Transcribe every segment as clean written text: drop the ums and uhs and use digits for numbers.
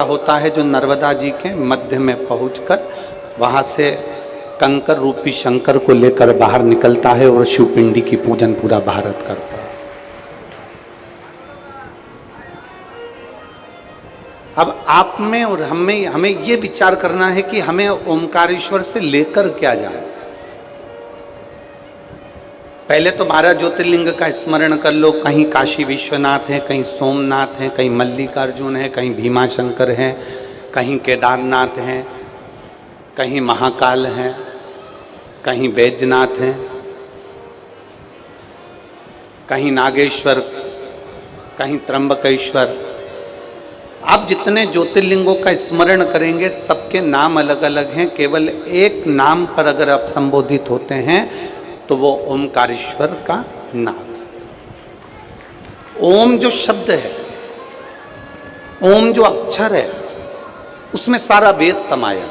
होता है जो नर्मदा जी के मध्य में पहुंचकर वहां से कंकर रूपी शंकर को लेकर बाहर निकलता है और शिवपिंडी की पूजन पूरा भारत करता है। अब आप में और हमें ये विचार करना है कि हमें ओमकारेश्वर से लेकर क्या जाए। पहले तो 12 ज्योतिर्लिंग का स्मरण कर लो। कहीं काशी विश्वनाथ है, कहीं सोमनाथ है, कहीं मल्लिकार्जुन है, कहीं भीमाशंकर है, कहीं केदारनाथ है, कहीं महाकाल है, कहीं बैजनाथ है, कहीं नागेश्वर, कहीं त्र्यंबकेश्वर। आप जितने ज्योतिर्लिंगों का स्मरण करेंगे सबके नाम अलग अलग हैं। केवल एक नाम पर अगर आप संबोधित होते हैं तो वो ओमकारेश्वर का नाद। ओम जो शब्द है, ओम जो अक्षर है, उसमें सारा वेद समाया।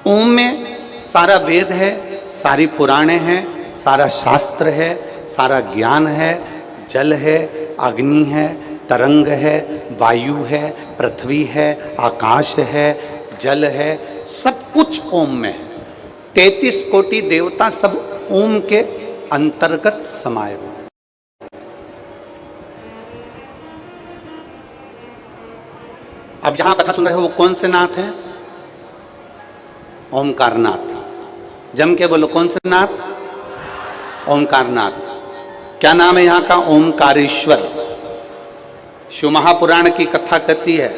ओम में सारा वेद है, सारी पुराणे हैं, सारा शास्त्र है, सारा ज्ञान है, जल है, अग्नि है, तरंग है, वायु है, पृथ्वी है, आकाश है, जल है, सब कुछ ओम में है। 33 कोटि देवता सब ओम के अंतर्गत समाये हुए। अब जहां कथा सुन रहे हो वो कौन से नाथ हैं? ओमकारनाथ। जम के बोलो, कौन से नाथ? ओमकारनाथ। क्या नाम है यहाँ का? ओमकारेश्वर। शिव महापुराण की कथा कहती है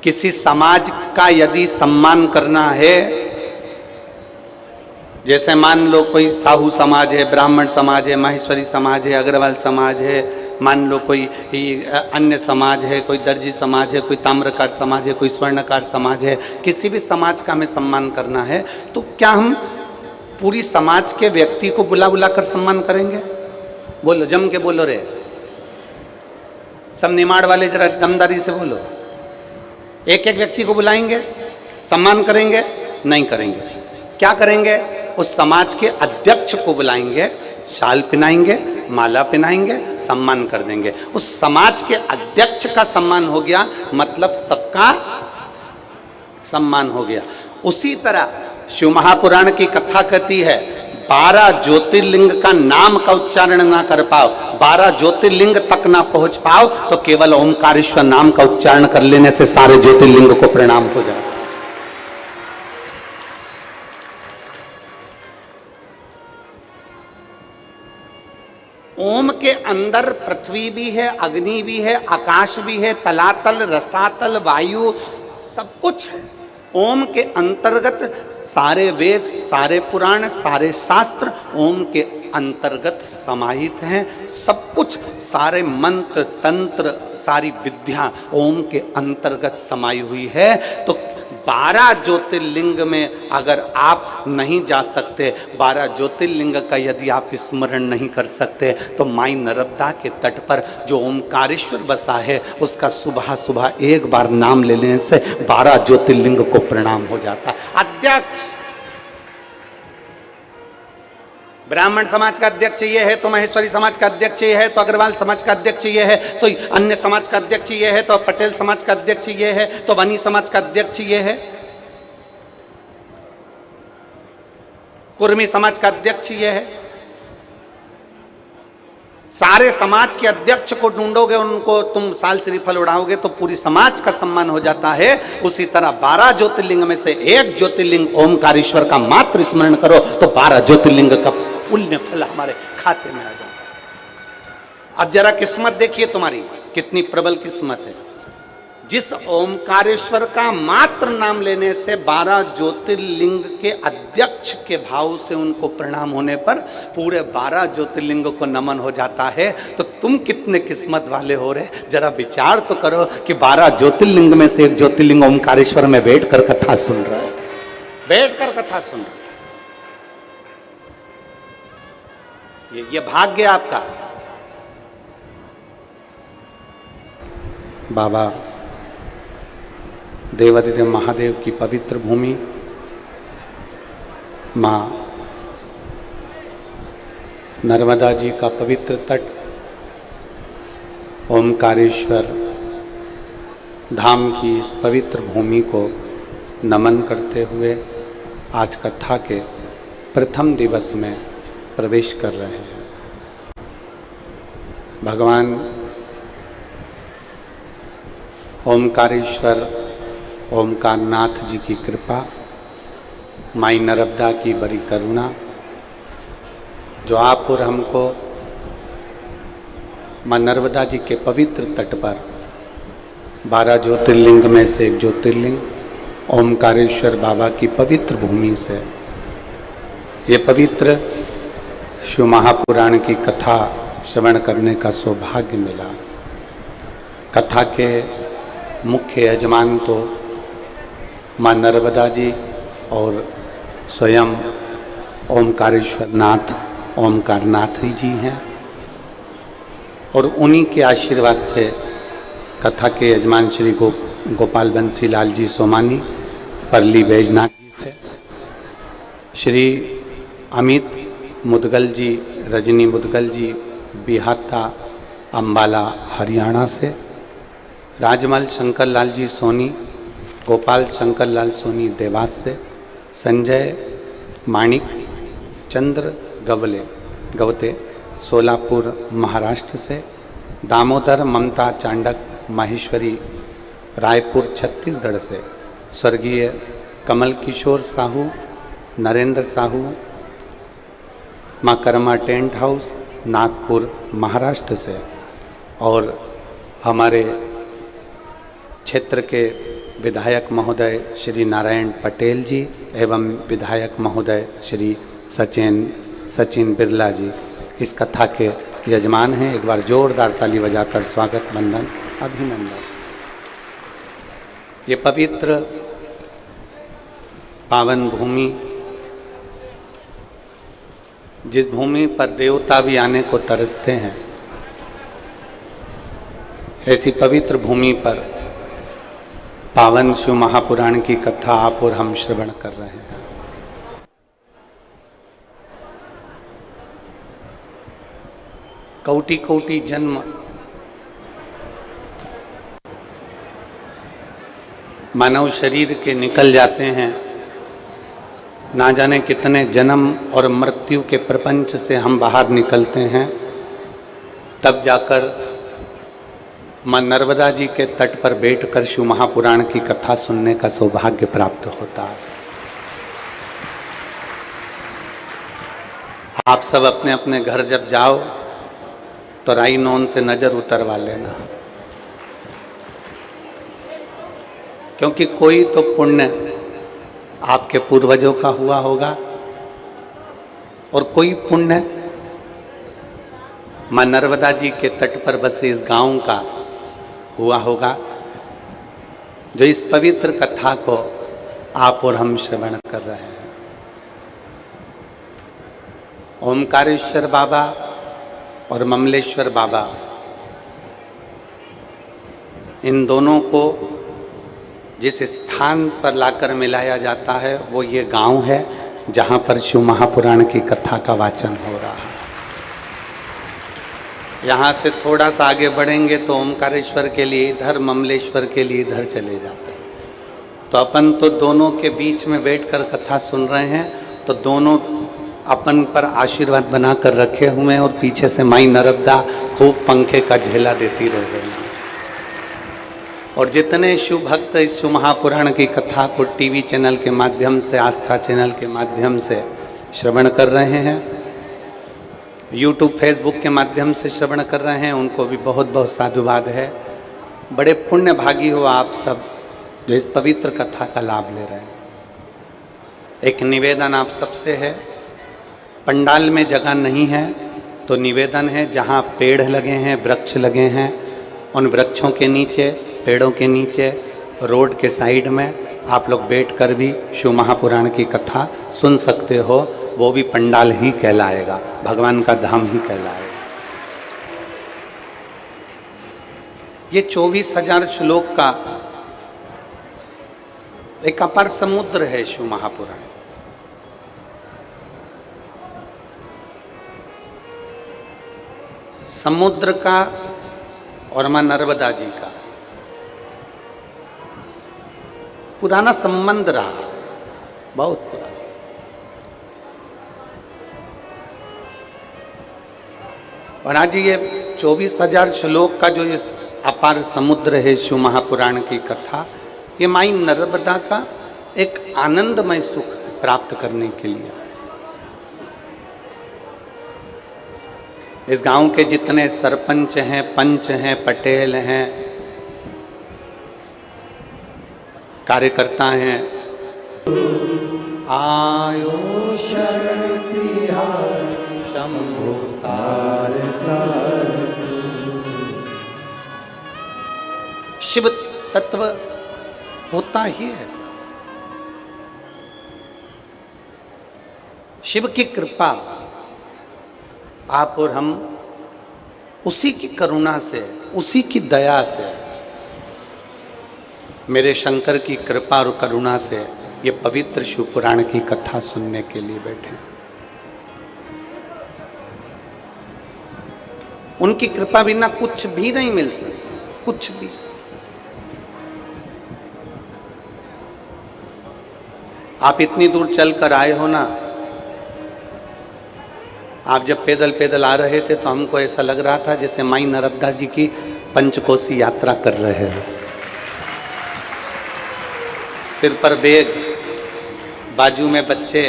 किसी समाज का यदि सम्मान करना है, जैसे मान लो कोई साहू समाज है, ब्राह्मण समाज है, माहेश्वरी समाज है, अग्रवाल समाज है, मान लो कोई अन्य समाज है, कोई दर्जी समाज है, कोई ताम्रकार समाज है, कोई स्वर्णकार समाज है, किसी भी समाज का हमें सम्मान करना है तो क्या हम पूरी समाज के व्यक्ति को बुला बुला कर सम्मान करेंगे? बोलो, जम के बोलो रे। सब निमाड़ वाले जरा दमदारी से बोलो। एक एक व्यक्ति को बुलाएंगे, सम्मान करेंगे? नहीं करेंगे। क्या करेंगे? उस समाज के अध्यक्ष को बुलाएंगे, शाल पहनाएंगे, माला पहनाएंगे, सम्मान कर देंगे। उस समाज के अध्यक्ष का सम्मान हो गया, मतलब सबका सम्मान हो गया। उसी तरह शिव महापुराण की कथा कहती है 12 ज्योतिर्लिंग का नाम का उच्चारण ना कर पाओ, 12 ज्योतिर्लिंग तक ना पहुंच पाओ तो केवल ओमकारेश्वर नाम का उच्चारण कर लेने से सारे ज्योतिर्लिंग को प्रणाम हो जाए। ओम के अंदर पृथ्वी भी है, अग्नि भी है, आकाश भी है, तलातल, रसातल, वायु, सब कुछ है। ओम के अंतर्गत सारे वेद, सारे पुराण, सारे शास्त्र ओम के अंतर्गत समाहित हैं। सब कुछ, सारे मंत्र, तंत्र, सारी विद्या ओम के अंतर्गत समाई हुई है। तो 12 ज्योतिर्लिंग में अगर आप नहीं जा सकते, 12 ज्योतिर्लिंग का यदि आप स्मरण नहीं कर सकते, तो माई नर्मदा के तट पर जो ओमकारेश्वर बसा है उसका सुबह सुबह एक बार नाम ले लेने से 12 ज्योतिर्लिंग को प्रणाम हो जाता है। अध्यक्ष ब्राह्मण समाज का अध्यक्ष ये है तो महेश्वरी समाज का अध्यक्ष ये है तो अग्रवाल समाज का अध्यक्ष ये है तो अन्य समाज का अध्यक्ष ये है तो पटेल समाज का अध्यक्ष ये है तो वनी समाज का अध्यक्ष ये है, कुर्मी समाज का अध्यक्ष ये है। सारे समाज के अध्यक्ष को ढूंढोगे, उनको तुम साल श्रीफल उड़ाओगे तो पूरी समाज का सम्मान हो जाता है। उसी तरह 12 ज्योतिर्लिंग में से एक ज्योतिर्लिंग ओमकारेश्वर का मात्र स्मरण करो तो 12 ज्योतिर्लिंग का पुण्य फल हमारे खाते में आ जाता। अब जरा किस्मत देखिए तुम्हारी कितनी प्रबल किस्मत है। जिस ओमकारेश्वर का मात्र नाम लेने से 12 ज्योतिर्लिंग के अध्यक्ष के भाव से उनको प्रणाम होने पर पूरे 12 ज्योतिर्लिंग को नमन हो जाता है, तो तुम कितने किस्मत वाले हो रहे। जरा विचार तो करो कि 12 ज्योतिर्लिंग में से एक ज्योतिर्लिंग ओमकारेश्वर में बैठकर कथा सुन रहा है, बैठकर कथा सुन रहा है। ये भाग्य आपका। बाबा देवादिदेव महादेव की पवित्र भूमि, माँ नर्मदा जी का पवित्र तट, ओमकारेश्वर धाम की इस पवित्र भूमि को नमन करते हुए आज कथा के प्रथम दिवस में प्रवेश कर रहे हैं। भगवान ओमकारेश्वर ओमकारनाथ जी की कृपा, माई नर्मदा की बड़ी करुणा, जो आप और हमको माँ नर्मदा जी के पवित्र तट पर 12 ज्योतिर्लिंग में से एक ज्योतिर्लिंग ओमकारेश्वर बाबा की पवित्र भूमि से ये पवित्र शिव महापुराण की कथा श्रवण करने का सौभाग्य मिला। कथा के मुख्य यजमान तो माँ नर्मदा जी और स्वयं ओमकारेश्वर नाथ ओमकारनाथ जी हैं, और उन्हीं के आशीर्वाद से कथा के यजमान श्री गोपाल बंसी लाल जी सोमानी परली बैजनाथ जी से, श्री अमित मुदगल जी रजनी मुदगल जी बिहाता अम्बाला हरियाणा से, राजमल शंकर लाल जी सोनी गोपाल शंकर लाल सोनी देवास से, संजय माणिक चंद्र गवते सोलापुर महाराष्ट्र से, दामोदर ममता चांडक माहेश्वरी रायपुर छत्तीसगढ़ से, स्वर्गीय कमल किशोर साहू नरेंद्र साहू माँ कर्मा टेंट हाउस नागपुर महाराष्ट्र से, और हमारे क्षेत्र के विधायक महोदय श्री नारायण पटेल जी एवं विधायक महोदय श्री सचिन बिरला जी इस कथा के यजमान हैं। एक बार जोरदार ताली बजाकर स्वागत वंदन अभिनंदन। ये पवित्र पावन भूमि, जिस भूमि पर देवता भी आने को तरसते हैं, ऐसी पवित्र भूमि पर पावन शिव महापुराण की कथा आप और हम श्रवण कर रहे हैं। कोटि कोटि जन्म मानव शरीर के निकल जाते हैं, ना जाने कितने जन्म और मृत्यु के प्रपंच से हम बाहर निकलते हैं, तब जाकर माँ नर्मदा जी के तट पर बैठकर शिव महापुराण की कथा सुनने का सौभाग्य प्राप्त होता है। आप सब अपने अपने घर जब जाओ तो राई नौन से नजर उतरवा लेना, क्योंकि कोई तो पुण्य आपके पूर्वजों का हुआ होगा और कोई पुण्य माँ नर्मदा जी के तट पर बसे इस गांव का हुआ होगा, जो इस पवित्र कथा को आप और हम श्रवण कर रहे हैं। ओमकारेश्वर बाबा और ममलेश्वर बाबा, इन दोनों को जिस स्थान पर लाकर मिलाया जाता है वो ये गांव है जहां पर शिव महापुराण की कथा का वाचन हो रहा है। यहाँ से थोड़ा सा आगे बढ़ेंगे तो ओमकारेश्वर के लिए इधर, ममलेश्वर के लिए इधर चले जाते हैं। तो अपन तो दोनों के बीच में बैठकर कथा सुन रहे हैं, तो दोनों अपन पर आशीर्वाद बनाकर रखे हुए हैं, और पीछे से माई नर्मदा खूब पंखे का झेला देती रह रही है। और जितने शिव भक्त इस शिव महापुराण की कथा को टीवी चैनल के माध्यम से, आस्था चैनल के माध्यम से श्रवण कर रहे हैं, यूट्यूब फेसबुक के माध्यम से श्रवण कर रहे हैं, उनको भी बहुत बहुत साधुवाद है। बड़े पुण्य भागी हो आप सब जो इस पवित्र कथा का लाभ ले रहे हैं। एक निवेदन आप सबसे है, पंडाल में जगह नहीं है तो निवेदन है, जहाँ पेड़ लगे हैं, वृक्ष लगे हैं, उन वृक्षों के नीचे, पेड़ों के नीचे, रोड के साइड में आप लोग बैठकर भी शिव महापुराण की कथा सुन सकते हो। वो भी पंडाल ही कहलाएगा, भगवान का धाम ही कहलाएगा। ये 24,000 श्लोक का एक अपार समुद्र है शिव महापुराण। समुद्र का और मां नर्मदा जी का पुराना संबंध रहा, बहुत पुराना। और आज ये 24,000 श्लोक का जो इस अपार समुद्र है शिव महापुराण की कथा, ये माई नर्मदा का एक आनंदमय सुख प्राप्त करने के लिए। इस गांव के जितने सरपंच हैं, पंच हैं, पटेल हैं, कार्यकर्ता हैं, आयो शरण तिहार शंभु तार शिव तत्व होता ही ऐसा। शिव की कृपा आप और हम, उसी की करुणा से, उसी की दया से, मेरे शंकर की कृपा और करुणा से ये पवित्र शिव पुराण की कथा सुनने के लिए बैठे। उनकी कृपा बिना कुछ भी नहीं मिल सकता, कुछ भी। आप इतनी दूर चलकर आए हो ना, आप जब पैदल पैदल आ रहे थे तो हमको ऐसा लग रहा था जैसे माई नर्मदा जी की पंचकोसी यात्रा कर रहे हैं। सिर पर बैग, बाजू में बच्चे,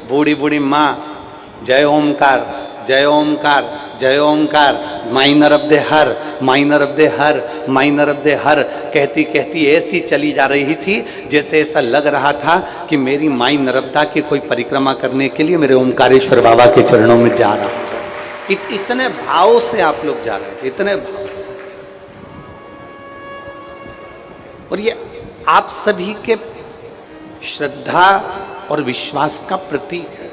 बूढ़ी बूढ़ी माँ, जय ओमकार जय ओमकार जय ओमकार, माई नर्मदे हर, माई नर्मदे हर, माई नर्मदे हर कहती कहती ऐसी चली जा रही थी जैसे ऐसा लग रहा था कि मेरी माई नर्मदा की कोई परिक्रमा करने के लिए मेरे ओमकारेश्वर बाबा के चरणों में जा रहा हूं। इतने भाव से आप लोग जा रहे थे, इतने भाव। और ये आप सभी के श्रद्धा और विश्वास का प्रतीक है।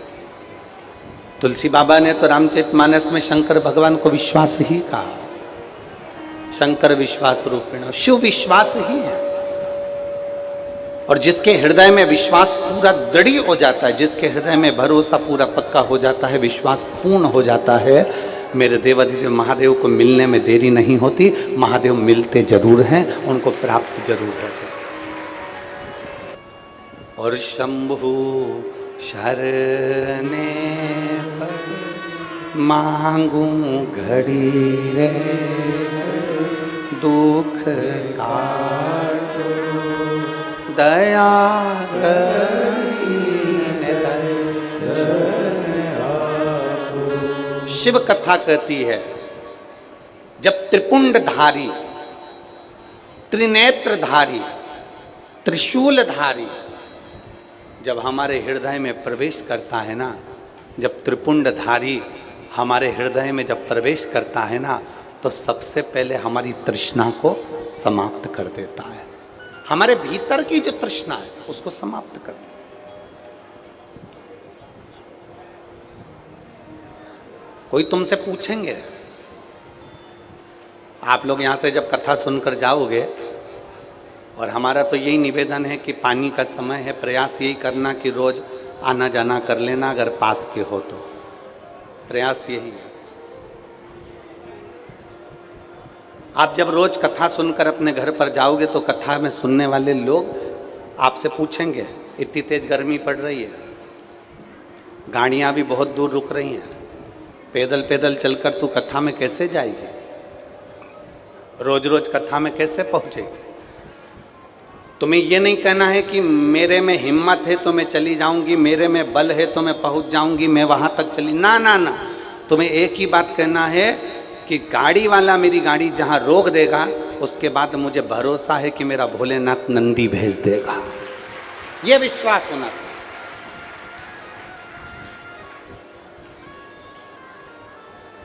तुलसी बाबा ने तो रामचरितमानस में शंकर भगवान को विश्वास ही कहा, शंकर विश्वास रूपिण, शिव विश्वास ही है। और जिसके हृदय में विश्वास पूरा दृढ़ हो जाता है, जिसके हृदय में भरोसा पूरा पक्का हो जाता है, विश्वास पूर्ण हो जाता है, मेरे देवाधिदेव महादेव को मिलने में देरी नहीं होती। महादेव मिलते जरूर हैं, उनको प्राप्त जरूर होते। और शंभु शरणे मांगू घड़ी रे, दुख काटो दया करीने दर्शन आपो। शिव कथा कहती है, जब त्रिपुंडधारी, त्रिनेत्रधारी, त्रिशूलधारी जब हमारे हृदय में प्रवेश करता है ना, जब त्रिपुंडधारी हमारे हृदय में जब प्रवेश करता है ना, तो सबसे पहले हमारी तृष्णा को समाप्त कर देता है। हमारे भीतर की जो तृष्णा है उसको समाप्त कर देता है। कोई तुमसे पूछेंगे, आप लोग यहां से जब कथा सुनकर जाओगे, और हमारा तो यही निवेदन है कि पानी का समय है, प्रयास यही करना कि रोज आना जाना कर लेना, अगर पास के हो तो। प्रयास यही है। आप जब रोज कथा सुनकर अपने घर पर जाओगे तो कथा में सुनने वाले लोग आपसे पूछेंगे, इतनी तेज गर्मी पड़ रही है, गाड़ियां भी बहुत दूर रुक रही हैं, पैदल पैदल चलकर तू कथा में कैसे जाएगी, रोज रोज कथा में कैसे पहुंचेगी। तुम्हें ये नहीं कहना है कि मेरे में हिम्मत है तो मैं चली जाऊंगी, मेरे में बल है तो मैं पहुंच जाऊंगी, मैं वहां तक चली, ना ना ना। तुम्हें एक ही बात कहना है कि गाड़ी वाला मेरी गाड़ी जहां रोक देगा, उसके बाद मुझे भरोसा है कि मेरा भोलेनाथ नंदी भेज देगा। यह विश्वास होना चाहिए।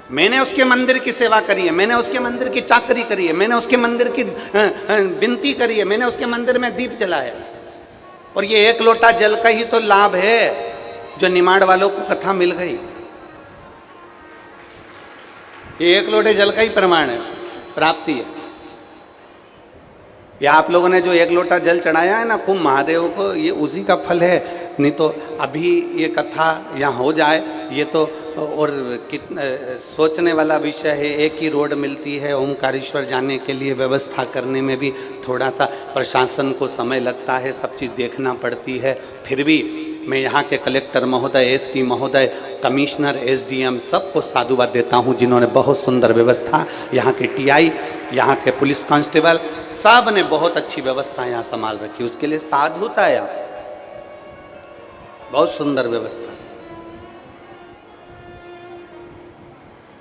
मैंने उसके मंदिर की सेवा करी है, मैंने उसके मंदिर की चाकरी करी है, मैंने उसके मंदिर की विनती करी है, मैंने उसके मंदिर में दीप जलाया। और ये एक लोटा जल का ही तो लाभ है जो निमाड़ वालों को कथा मिल गई। ये एक लोटे जल का ही प्रमाण है, प्राप्ति है। या आप लोगों ने जो एक लोटा जल चढ़ाया है ना खूब महादेव को, ये उसी का फल है। नहीं तो अभी ये कथा यहाँ हो जाए ये तो और कितना सोचने वाला विषय है। एक ही रोड मिलती है ओमकारेश्वर जाने के लिए, व्यवस्था करने में भी थोड़ा सा प्रशासन को समय लगता है, सब चीज़ देखना पड़ती है। फिर भी मैं यहाँ के कलेक्टर महोदय, एसपी महोदय, कमिश्नर, एसडीएम सबको साधुवाद देता हूँ जिन्होंने बहुत सुंदर व्यवस्था, यहाँ के टीआई, यहाँ के पुलिस कांस्टेबल सब ने बहुत अच्छी व्यवस्था यहाँ संभाल रखी। उसके लिए साधुता है आप, बहुत सुंदर व्यवस्था।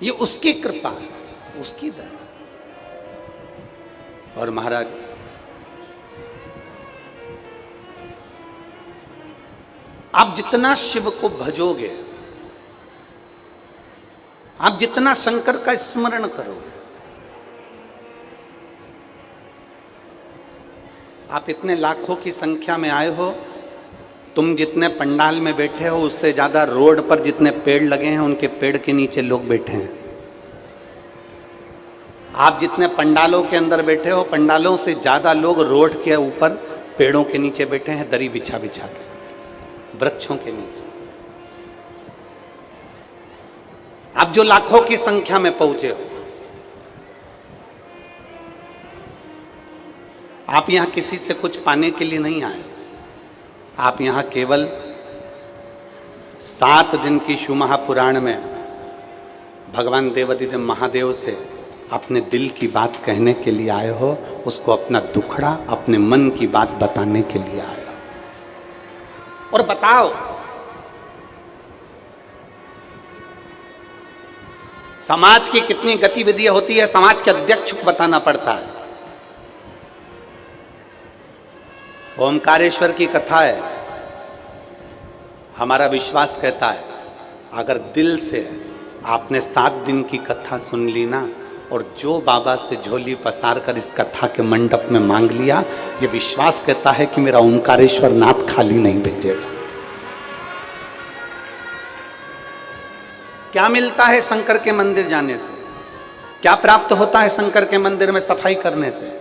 ये उसकी कृपा है, उसकी दया। और महाराज आप जितना शिव को भजोगे, आप जितना शंकर का स्मरण करोगे, आप इतने लाखों की संख्या में आए हो, तुम जितने पंडाल में बैठे हो उससे ज्यादा रोड पर जितने पेड़ लगे हैं उनके पेड़ के नीचे लोग बैठे हैं। आप जितने पंडालों के अंदर बैठे हो, पंडालों से ज्यादा लोग रोड के ऊपर पेड़ों के नीचे बैठे हैं, दरी बिछा बिछा के, वृक्षों के नीचे। आप जो लाखों की संख्या में पहुंचे हो, आप यहां किसी से कुछ पाने के लिए नहीं आए। आप यहां केवल 7 दिन की शिव महापुराण में भगवान देवाधिदेव महादेव से अपने दिल की बात कहने के लिए आए हो, उसको अपना दुखड़ा, अपने मन की बात बताने के लिए आए हो। और बताओ, समाज की कितनी गतिविधियां होती है, समाज के अध्यक्ष को बताना पड़ता है। ओमकारेश्वर की कथा है, हमारा विश्वास कहता है अगर दिल से आपने 7 दिन की कथा सुन ली ना, और जो बाबा से झोली पसार कर इस कथा के मंडप में मांग लिया, ये विश्वास कहता है कि मेरा ओमकारेश्वर नाथ खाली नहीं भेजेगा। क्या मिलता है शंकर के मंदिर जाने से? क्या प्राप्त होता है शंकर के मंदिर में सफाई करने से?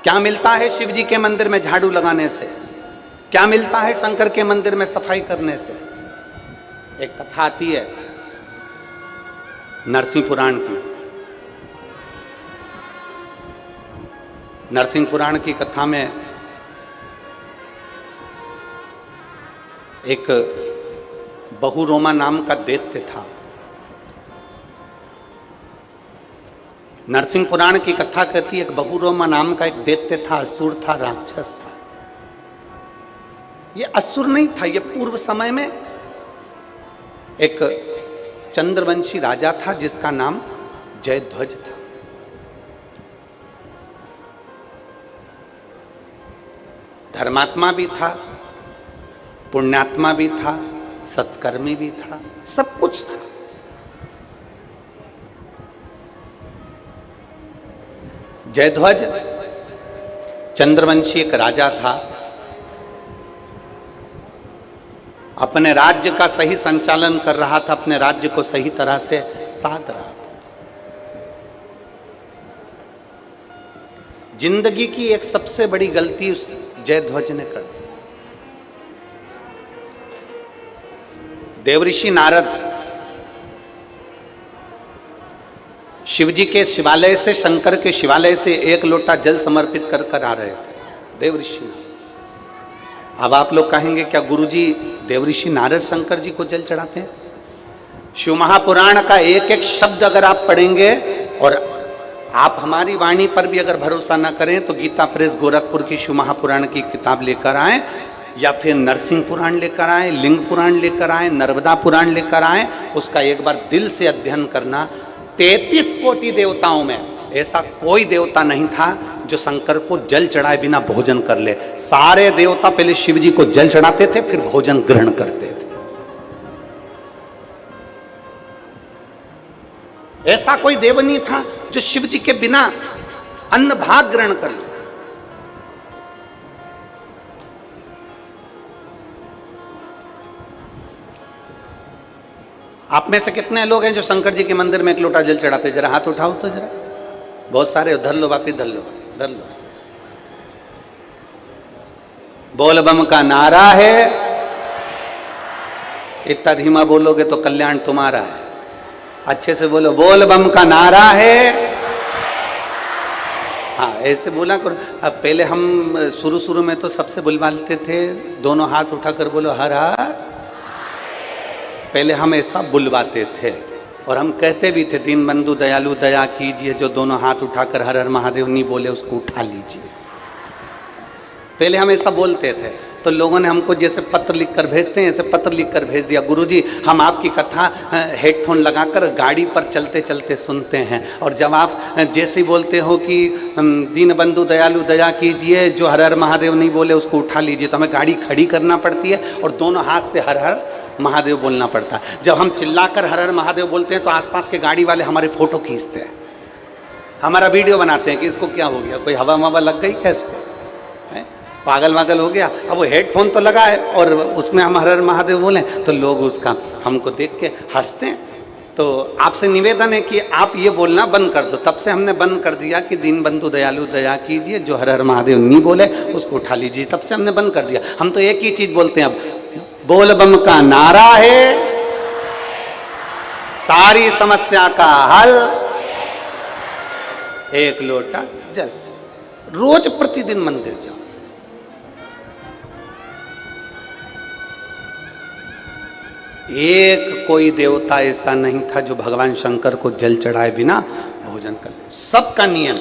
क्या मिलता है शिव जी के मंदिर में झाड़ू लगाने से? क्या मिलता है शंकर के मंदिर में सफाई करने से? एक कथा आती है नरसिंह पुराण की। नरसिंह पुराण की कथा में एक बहुरोमा नाम का दैत्य था। नरसिंह पुराण की कथा कहती है एक बहुरोमा नाम का एक दैत्य था, असुर था, राक्षस था। ये असुर नहीं था, ये पूर्व समय में एक चंद्रवंशी राजा था जिसका नाम जयध्वज था। धर्मात्मा भी था, पुण्यात्मा भी था, सत्कर्मी भी था, सब कुछ था। जयध्वज चंद्रवंशी एक राजा था, अपने राज्य का सही संचालन कर रहा था, अपने राज्य को सही तरह से साध रहा था। जिंदगी की एक सबसे बड़ी गलती उस जयध्वज ने कर दी। देवऋषि नारद शिवजी के शिवालय से, शंकर के शिवालय से 1 लोटा जल समर्पित कर कर आ रहे थे। देवऋषि नारद। अब आप लोग कहेंगे क्या गुरुजी देवऋषि नारद शंकर जी को जल चढ़ाते हैं? शिव महापुराण का एक एक शब्द अगर आप पढ़ेंगे, और आप हमारी वाणी पर भी अगर भरोसा ना करें तो गीता प्रेस गोरखपुर की शिव महापुराण की किताब लेकर आए, या फिर नरसिंह पुराण लेकर आए, लिंग पुराण लेकर आए, नर्मदा पुराण लेकर आए, उसका एक बार दिल से अध्ययन करना। 33 कोटि देवताओं में ऐसा कोई देवता नहीं था जो शंकर को जल चढ़ाए बिना भोजन कर ले। सारे देवता पहले शिव जी को जल चढ़ाते थे, फिर भोजन ग्रहण करते थे। ऐसा कोई देव नहीं था जो शिव जी के बिना अन्न भाग ग्रहण कर ले। आप में से कितने लोग हैं जो शंकर जी के मंदिर में 1 लोटा जल चढ़ाते? जरा हाथ उठाओ तो जरा। बहुत सारे। धर लो, वापिस धर लो, धर लो। बोल बम का नारा है। इतना धीमा बोलोगे तो कल्याण तुम्हारा है। अच्छे से बोलो, बोल बम का नारा है। हाँ, ऐसे बोला करो। अब पहले हम शुरू में तो सबसे बुलवाते थे, दोनों हाथ उठाकर बोलो हर हर। पहले हम ऐसा बुलवाते थे और हम कहते भी थे, दीनबंधु दयालु दया कीजिए, जो दोनों हाथ उठाकर हर हर महादेव नहीं बोले उसको उठा लीजिए। पहले हम ऐसा बोलते थे, तो लोगों ने हमको जैसे पत्र लिखकर भेजते हैं ऐसे पत्र लिखकर भेज दिया, गुरुजी हम आपकी कथा हेडफोन लगाकर गाड़ी पर चलते चलते सुनते हैं, और जब आप जैसे ही बोलते हो कि दीनबंधु दयालु दया कीजिए, जो हर हर महादेव नहीं बोले उसको उठा लीजिए, तो हमें गाड़ी खड़ी करना पड़ती है और दोनों हाथ से हर हर महादेव बोलना पड़ता है। जब हम चिल्लाकर हर हर महादेव बोलते हैं तो आसपास के गाड़ी वाले हमारे फोटो खींचते हैं, हमारा वीडियो बनाते हैं कि इसको क्या हो गया, कोई हवा ववा लग गई क्या, इसको पागल वागल हो गया। अब वो हेडफोन तो लगा है और उसमें हम हर हर महादेव बोलें तो लोग उसका हमको देख के हंसते हैं। तो आपसे निवेदन है कि आप ये बोलना बंद कर दो। तब से हमने बंद कर दिया कि दीनबंधु दयालु दया कीजिए, जो हर हर महादेव नहीं बोले उसको उठा लीजिए। तब से हमने बंद कर दिया। हम तो एक ही चीज बोलते हैं, अब बोल बम का नारा है, सारी समस्या का हल, एक लोटा जल। रोज प्रतिदिन मंदिर जाओ। एक कोई देवता ऐसा नहीं था जो भगवान शंकर को जल चढ़ाए बिना भोजन कर ले, सबका नियम।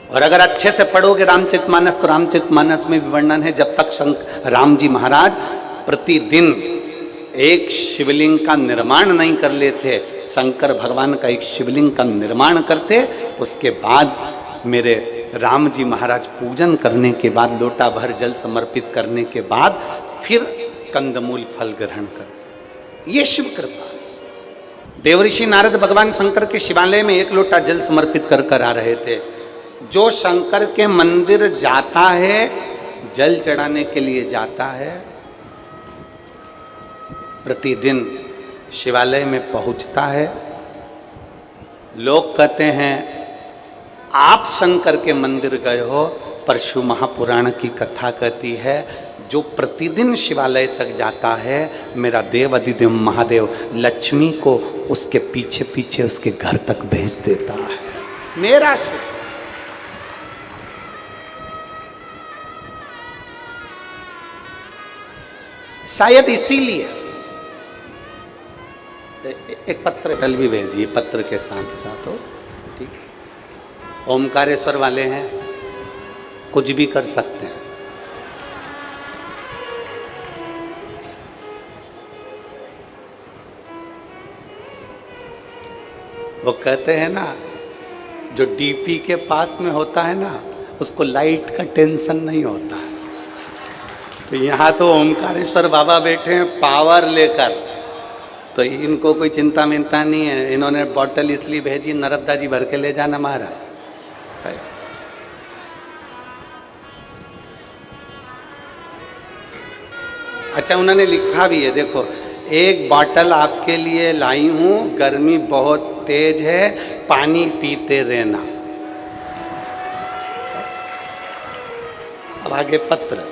और अगर अच्छे से पढ़ोगे रामचरितमानस तो रामचरितमानस में भी वर्णन है, जब तक राम जी महाराज प्रतिदिन एक शिवलिंग का निर्माण नहीं कर लेते, शंकर भगवान का एक शिवलिंग का निर्माण करते, उसके बाद मेरे राम जी महाराज पूजन करने के बाद, लोटा भर जल समर्पित करने के बाद फिर कंदमूल फल ग्रहण कर। ये शिव कृपा। देवऋषि नारद भगवान शंकर के शिवालय में एक लोटा जल समर्पित कर कर आ रहे थे। जो शंकर के मंदिर जाता है, जल चढ़ाने के लिए जाता है, प्रतिदिन शिवालय में पहुंचता है, लोग कहते हैं आप शंकर के मंदिर गए हो, परशु महापुराण की कथा कहती है, जो प्रतिदिन शिवालय तक जाता है, मेरा देव अधिदेव महादेव लक्ष्मी को उसके पीछे पीछे उसके घर तक भेज देता है। मेरा शिव। शायद इसीलिए एक पत्र कल भी भेजिए, पत्र के साथ साथ हो, ठीक। ओमकारेश्वर वाले हैं, कुछ भी कर सकते हैं। वो कहते हैं ना, जो डीपी के पास में होता है ना, उसको लाइट का टेंशन नहीं होता है। तो यहाँ तो ओमकारेश्वर बाबा बैठे हैं पावर लेकर, तो इनको कोई चिंता मिंता नहीं है। इन्होंने बॉटल इसलिए भेजी, नर्मदा जी भर के ले जाना महाराज। अच्छा, उन्होंने लिखा भी है, देखो, एक बॉटल आपके लिए लाई हूं, गर्मी बहुत तेज है, पानी पीते रहना। अब आगे पत्र।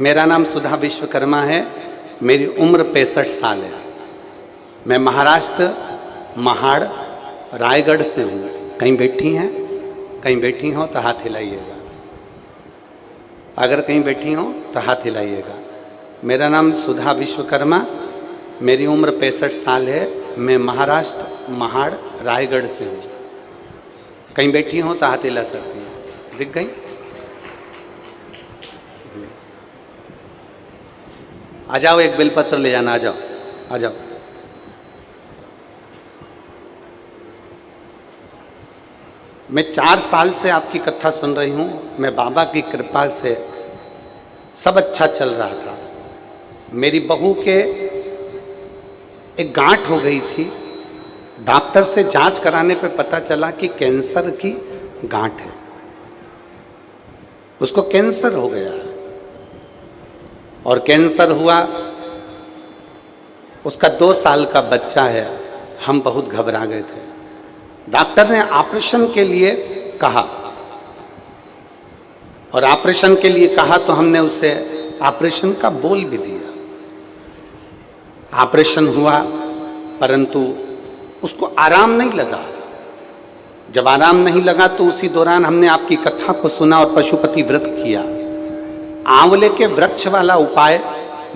मेरा नाम सुधा विश्वकर्मा है, मेरी उम्र 65 साल है। मैं महाराष्ट्र महाड़ रायगढ़ से हूँ। कहीं बैठी हैं? कहीं बैठी हो तो हाथ हिलाइएगा। अगर कहीं बैठी हो तो हाथ हिलाइएगा। मेरा नाम सुधा विश्वकर्मा, मेरी उम्र 65 साल है। मैं महाराष्ट्र महाड़ रायगढ़ से हूँ। कहीं बैठी हो तो हाथ हिला सकती हैं। दिख गई? आ जाओ, एक बेलपत्र ले जाना। आ जाओ, आ जाओ। मैं 4 साल से आपकी कथा सुन रही हूँ। मैं बाबा की कृपा से सब अच्छा चल रहा था। मेरी बहू के एक गांठ हो गई थी। डॉक्टर से जांच कराने पे पता चला कि कैंसर की गांठ है। उसको कैंसर हो गया और कैंसर हुआ। उसका 2 साल का बच्चा है। हम बहुत घबरा गए थे। डॉक्टर ने ऑपरेशन के लिए कहा। और ऑपरेशन के लिए कहा तो हमने उसे ऑपरेशन का बोल भी दिया। ऑपरेशन हुआ, परंतु उसको आराम नहीं लगा। जब आराम नहीं लगा तो उसी दौरान हमने आपकी कथा को सुना और पशुपति व्रत किया। आंवले के वृक्ष वाला उपाय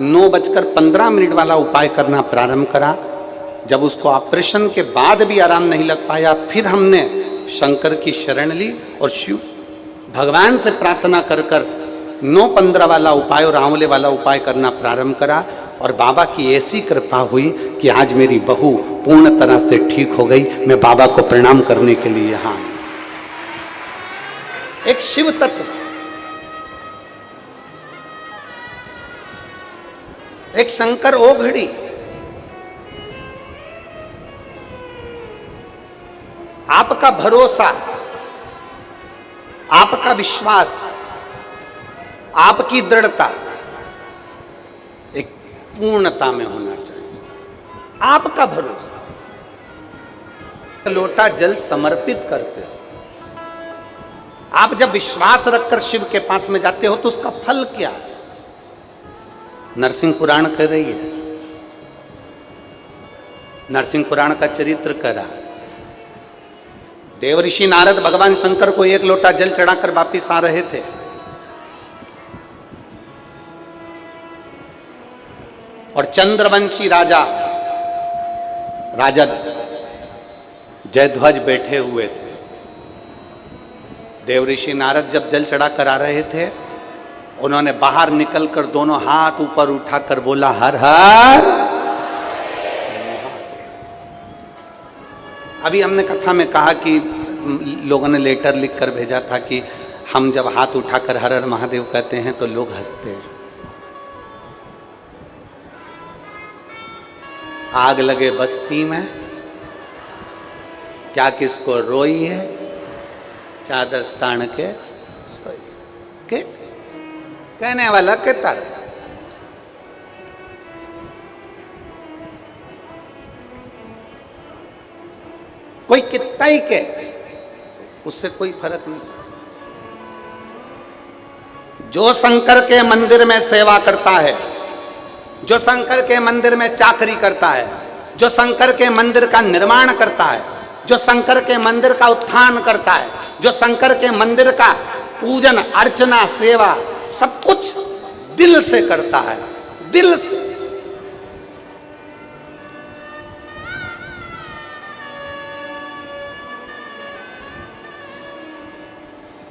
9:15 वाला उपाय करना प्रारंभ करा। जब उसको ऑपरेशन के बाद भी आराम नहीं लग पाया, फिर हमने शंकर की शरण ली और शिव भगवान से प्रार्थना कर 9:15 वाला उपाय और आंवले वाला उपाय करना प्रारंभ करा। और बाबा की ऐसी कृपा हुई कि आज मेरी बहू पूर्ण तरह से ठीक हो गई। मैं बाबा को प्रणाम करने के लिए यहाँ एक शिव तत्व, एक शंकर ओघड़ी, आपका भरोसा, आपका विश्वास, आपकी दृढ़ता एक पूर्णता में होना चाहिए। आपका भरोसा, लोटा जल समर्पित करते हो। आप जब विश्वास रखकर शिव के पास में जाते हो तो उसका फल क्या है? नरसिंह पुराण कह रही है, नरसिंह पुराण का चरित्र कह रहा है। देवऋषि नारद भगवान शंकर को एक लोटा जल चढ़ाकर वापिस आ रहे थे। और चंद्रवंशी राजा जयध्वज बैठे हुए थे। देवऋषि नारद जब जल चढ़ाकर आ रहे थे, उन्होंने बाहर निकलकर दोनों हाथ ऊपर उठाकर बोला, हर हर। अभी हमने कथा में कहा कि लोगों ने लेटर लिखकर भेजा था कि हम जब हाथ उठाकर हर हर महादेव कहते हैं तो लोग हंसते हैं। आग लगे बस्ती में, क्या किसको रोई है, चादर तान के सोई के कहने वाला के तार। कोई कितना ही के, उससे कोई फर्क नहीं। जो शंकर के मंदिर में सेवा करता है, जो शंकर के मंदिर में चाकरी करता है, जो शंकर के मंदिर का निर्माण करता है, जो शंकर के मंदिर का उत्थान करता है, जो शंकर के मंदिर का पूजन अर्चना सेवा सब कुछ दिल से करता है, दिल से।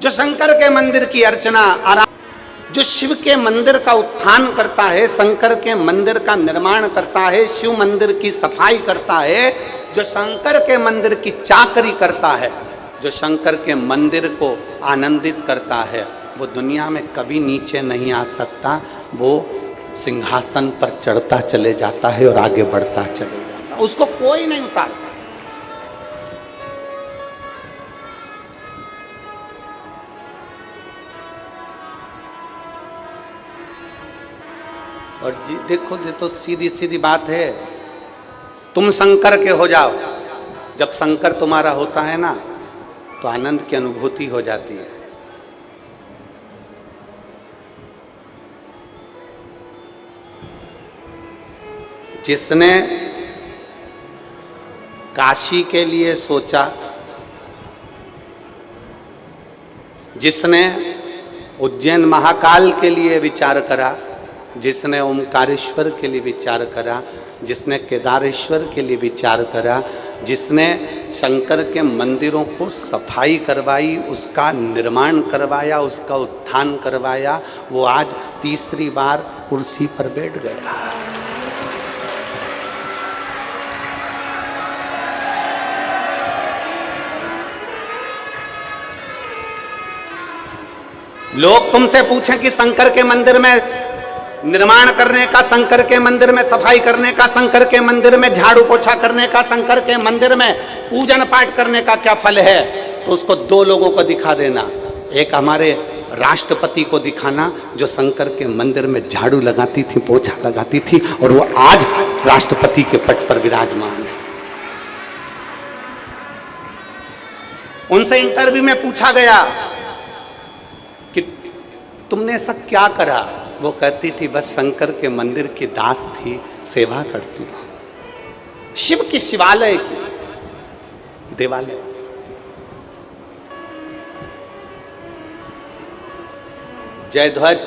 जो शंकर के मंदिर की अर्चना आराम, जो शिव के मंदिर का उत्थान करता है, शंकर के मंदिर का निर्माण करता है, शिव मंदिर की सफाई करता है, जो शंकर के मंदिर की चाकरी करता है, जो शंकर के मंदिर को आनंदित करता है, वो दुनिया में कभी नीचे नहीं आ सकता। वो सिंहासन पर चढ़ता चले जाता है और आगे बढ़ता चले जाता है, उसको कोई नहीं उतार सकता। और जी देखो, ये तो सीधी सीधी बात है। तुम शंकर के हो जाओ, जब शंकर तुम्हारा होता है ना तो आनंद की अनुभूति हो जाती है। जिसने काशी के लिए सोचा, जिसने उज्जैन महाकाल के लिए विचार करा, जिसने ओमकारेश्वर के लिए विचार करा, जिसने केदारेश्वर के लिए विचार करा, जिसने शंकर के मंदिरों को सफाई करवाई, उसका निर्माण करवाया, उसका उत्थान करवाया, वो आज तीसरी बार कुर्सी पर बैठ गया। लोग तुमसे पूछें कि शंकर के मंदिर में निर्माण करने का, शंकर के मंदिर में सफाई करने का, शंकर के मंदिर में झाड़ू पोछा करने का, शंकर के मंदिर में पूजन पाठ करने का क्या फल है, तो उसको दो लोगों को दिखा देना। एक हमारे राष्ट्रपति को दिखाना, जो शंकर के मंदिर में झाड़ू लगाती थी, पोछा लगाती थी, और वो आज राष्ट्रपति के पद पर विराजमान है। उनसे इंटरव्यू में पूछा गया कि तुमने ऐसा क्या करा? वो कहती थी बस शंकर के मंदिर की दास थी, सेवा करती हूं। शिव की शिवालय की देवालय। जयध्वज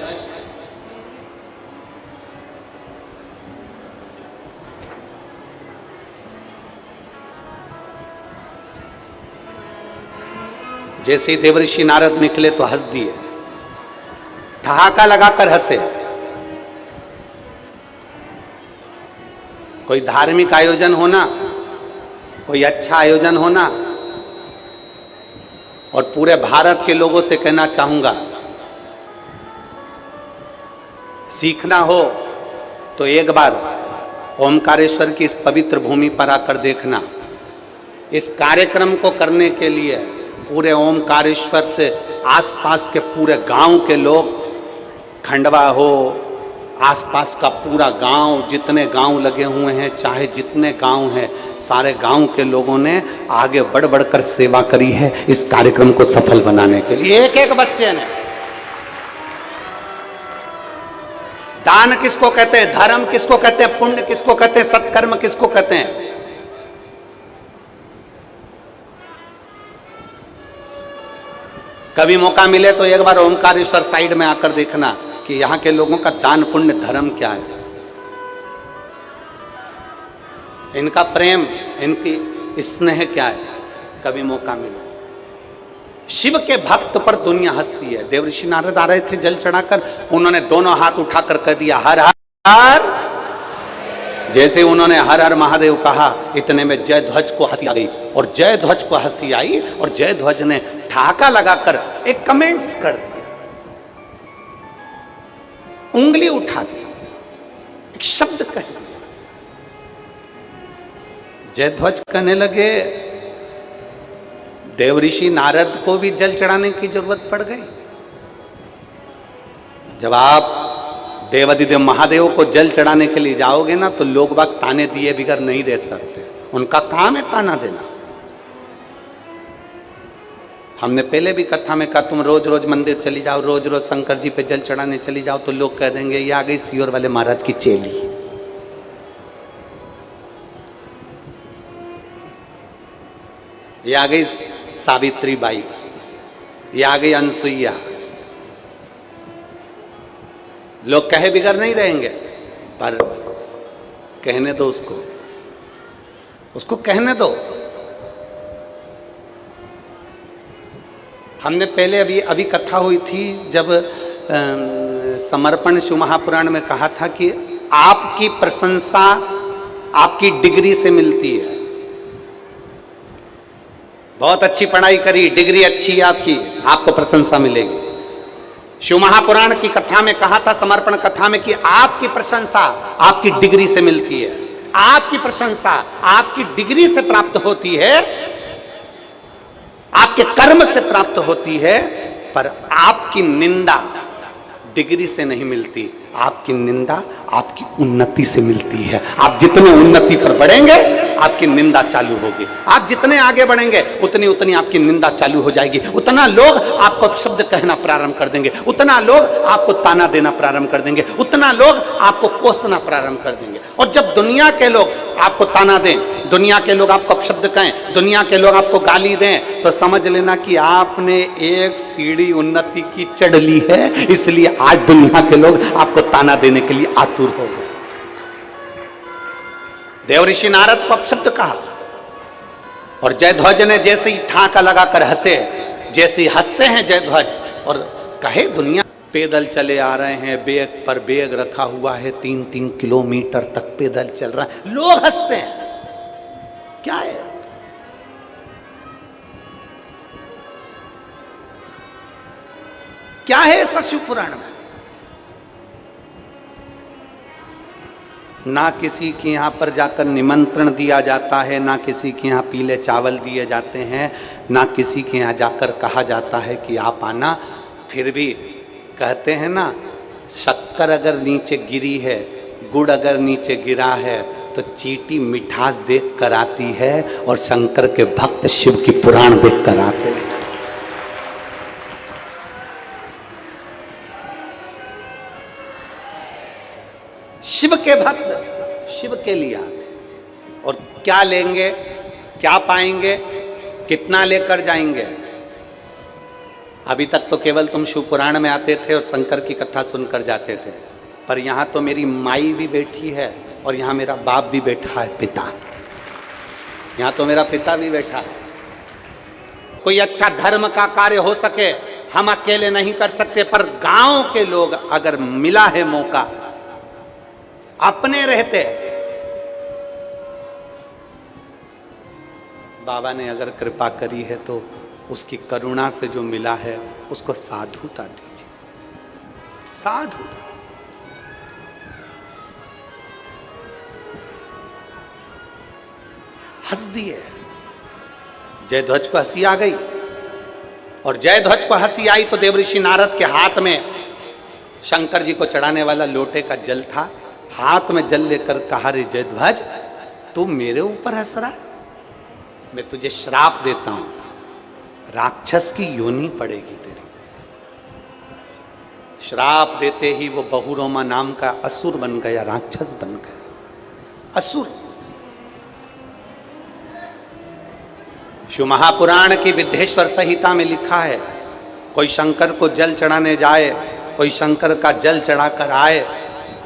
जैसे ही देवर्षि नारद निकले तो हंस दिए, ठहाका लगाकर हंसे। कोई धार्मिक आयोजन होना, कोई अच्छा आयोजन होना, और पूरे भारत के लोगों से कहना चाहूंगा, सीखना हो तो एक बार ओमकारेश्वर की इस पवित्र भूमि पर आकर देखना। इस कार्यक्रम को करने के लिए पूरे ओमकारेश्वर से आसपास के पूरे गांव के लोग, खंडवा हो, आसपास का पूरा गांव, जितने गांव लगे हुए हैं, चाहे जितने गांव हैं, सारे गांव के लोगों ने आगे बढ़ बढ़कर सेवा करी है इस कार्यक्रम को सफल बनाने के लिए। एक एक बच्चे ने। दान किसको कहते हैं? धर्म किसको कहते हैं? पुण्य किसको कहते हैं? सत्कर्म किसको कहते हैं? कभी मौका मिले तो एक बार ओमकारेश्वर साइड में आकर देखना कि यहां के लोगों का दान पुण्य धर्म क्या है, इनका प्रेम, इनकी स्नेह क्या है। कभी मौका मिले। शिव के भक्त पर दुनिया हंसती है। देवर्षि नारद आ रहे थे जल चढ़ाकर, उन्होंने दोनों हाथ उठाकर कह दिया हर हर। जैसे उन्होंने हर हर महादेव कहा, इतने में जयध्वज को हंसी आ गई, और जयध्वज को हंसी आई और जयध्वज ने ठहाका लगाकर एक कमेंट्स कर दिया, उंगली उठा दी, एक शब्द कह दिया। जयध्वज कहने लगे देवर्षि नारद को भी जल चढ़ाने की जरूरत पड़ गई। जब आप देवादिदेव महादेव को जल चढ़ाने के लिए जाओगे ना, तो लोग बाग ताने दिए बिगर नहीं रह सकते, उनका काम है ताना देना। हमने पहले भी कथा में कहा, तुम रोज रोज मंदिर चली जाओ, रोज रोज शंकर जी पे जल चढ़ाने चली जाओ, तो लोग कह देंगे ये आ गई सियोर वाले महाराज की चेली। ये आ गई सावित्री बाई, ये आ गई अनसुईया। लोग कहे बिगर नहीं रहेंगे, पर कहने दो उसको, उसको कहने दो। हमने पहले अभी कथा हुई थी जब समर्पण शिव महापुराण में कहा था कि आपकी प्रशंसा आपकी डिग्री से मिलती है। बहुत अच्छी पढ़ाई करी, डिग्री अच्छी है आपकी, आपको प्रशंसा मिलेगी। शिव महापुराण की कथा में कहा था, समर्पण कथा में, कि आपकी प्रशंसा आपकी डिग्री से मिलती है। आपकी प्रशंसा आपकी डिग्री से प्राप्त होती है, आपके कर्म से प्राप्त होती है, पर आपकी निंदा डिग्री से नहीं मिलती। आपकी निंदा आपकी उन्नति से मिलती है। आप जितने उन्नति पर बढ़ेंगे, आपकी निंदा चालू होगी। आप जितने आगे बढ़ेंगे, उतनी उतनी आपकी निंदा चालू हो जाएगी। उतना लोग आपको शब्द कहना प्रारंभ कर देंगे, उतना लोग आपको ताना देना प्रारंभ कर देंगे, उतना लोग आपको कोसना प्रारंभ कर देंगे। और जब दुनिया के लोग आपको ताना दें, दुनिया के लोग आपको अपशब्द कहें, दुनिया के लोग आपको गाली दें, तो समझ लेना कि आपने एक सीढ़ी उन्नति की चढ़ ली है। इसलिए आज दुनिया के लोग आपको ताना देने के लिए आतुर हो गए। देवर्षि नारद को अपशब्द कहा, और जयध्वज ने जैसे ही ठाका लगाकर हंसे, जैसे ही हंसते हैं जयध्वज और कहे दुनिया, पैदल चले आ रहे हैं, बैग पर बैग रखा हुआ है, 3-3 किलोमीटर तक पैदल चल रहा है, लोग हंसते हैं। क्या है? क्या है ऐसा शिव पुराण में? ना किसी के यहाँ पर जाकर निमंत्रण दिया जाता है, ना किसी के यहाँ पीले चावल दिए जाते हैं, ना किसी के यहाँ जाकर कहा जाता है कि आप आना। फिर भी कहते हैं ना, शक्कर अगर नीचे गिरी है, गुड़ अगर नीचे गिरा है, तो चींटी मिठास देख कर आती है, और शंकर के भक्त शिव की पुराण देख कर आते हैं। शिव के भक्त शिव के लिए आते। और क्या लेंगे, क्या पाएंगे, कितना लेकर जाएंगे? अभी तक तो केवल तुम शिव पुराण में आते थे और शंकर की कथा सुनकर जाते थे, पर यहाँ तो मेरी माई भी बैठी है और यहाँ मेरा बाप भी बैठा है, पिता। यहाँ तो मेरा पिता भी बैठा है। कोई अच्छा धर्म का कार्य हो सके हम अकेले नहीं कर सकते, पर गांव के लोग अगर मिला है मौका, अपने रहते, बाबा ने अगर कृपा करी है तो उसकी करुणा से जो मिला है उसको साधुता दीजिए, साधुता। हंस दिए। जयध्वज को हंसी आ गई, और जयध्वज को हंसी आई तो देवऋषि नारद के हाथ में शंकर जी को चढ़ाने वाला लोटे का जल था। हाथ में जल लेकर कहा, रे जयध्वज तू मेरे ऊपर हंस रहा है, मैं तुझे श्राप देता हूं, राक्षस की योनि पड़ेगी तेरी। श्राप देते ही वो बहुरोमा नाम का असुर बन गया, राक्षस बन गया, असुर। शिव महापुराण की विद्येश्वर संहिता में लिखा है, कोई शंकर को जल चढ़ाने जाए, कोई शंकर का जल चढ़ाकर आए,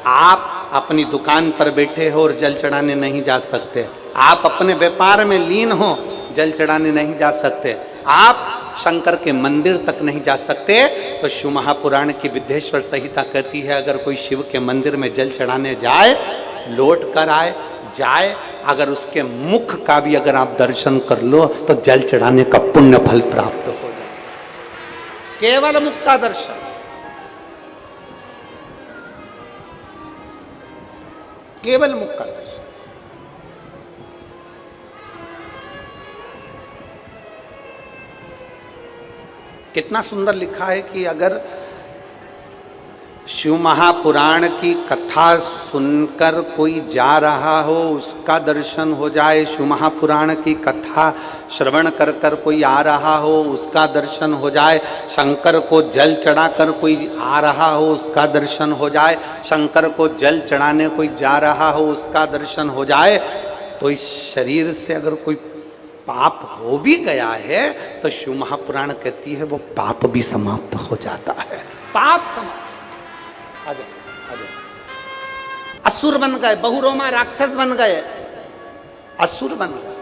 आप अपनी दुकान पर बैठे हो और जल चढ़ाने नहीं जा सकते, आप अपने व्यापार में लीन हो, जल चढ़ाने नहीं जा सकते, आप शंकर के मंदिर तक नहीं जा सकते। तो शिव महापुराण की विद्येश्वर संहिता कहती है, अगर कोई शिव के मंदिर में जल चढ़ाने जाए, लौट कर आए जाए, अगर उसके मुख का भी अगर आप दर्शन कर लो तो जल चढ़ाने का पुण्य फल प्राप्त हो जाए। केवल मुख का दर्शन, केवल मुख का दर्शन। कितना सुंदर लिखा है कि अगर शिव महापुराण की कथा सुनकर कोई जा रहा हो, उसका दर्शन हो जाए, शिव महापुराण की कथा श्रवण कर कर कोई आ रहा हो, उसका दर्शन हो जाए, शंकर को जल चढ़ाकर कोई आ रहा हो, उसका दर्शन हो जाए, शंकर को जल चढ़ाने कोई जा रहा हो, उसका दर्शन हो जाए, तो इस शरीर से अगर कोई पाप हो भी गया है तो शिव महापुराण कहती है वो पाप भी समाप्त हो जाता है। पाप समाप्त। असुर बन गए, बहुरोमा राक्षस बन गए, असुर बन गए।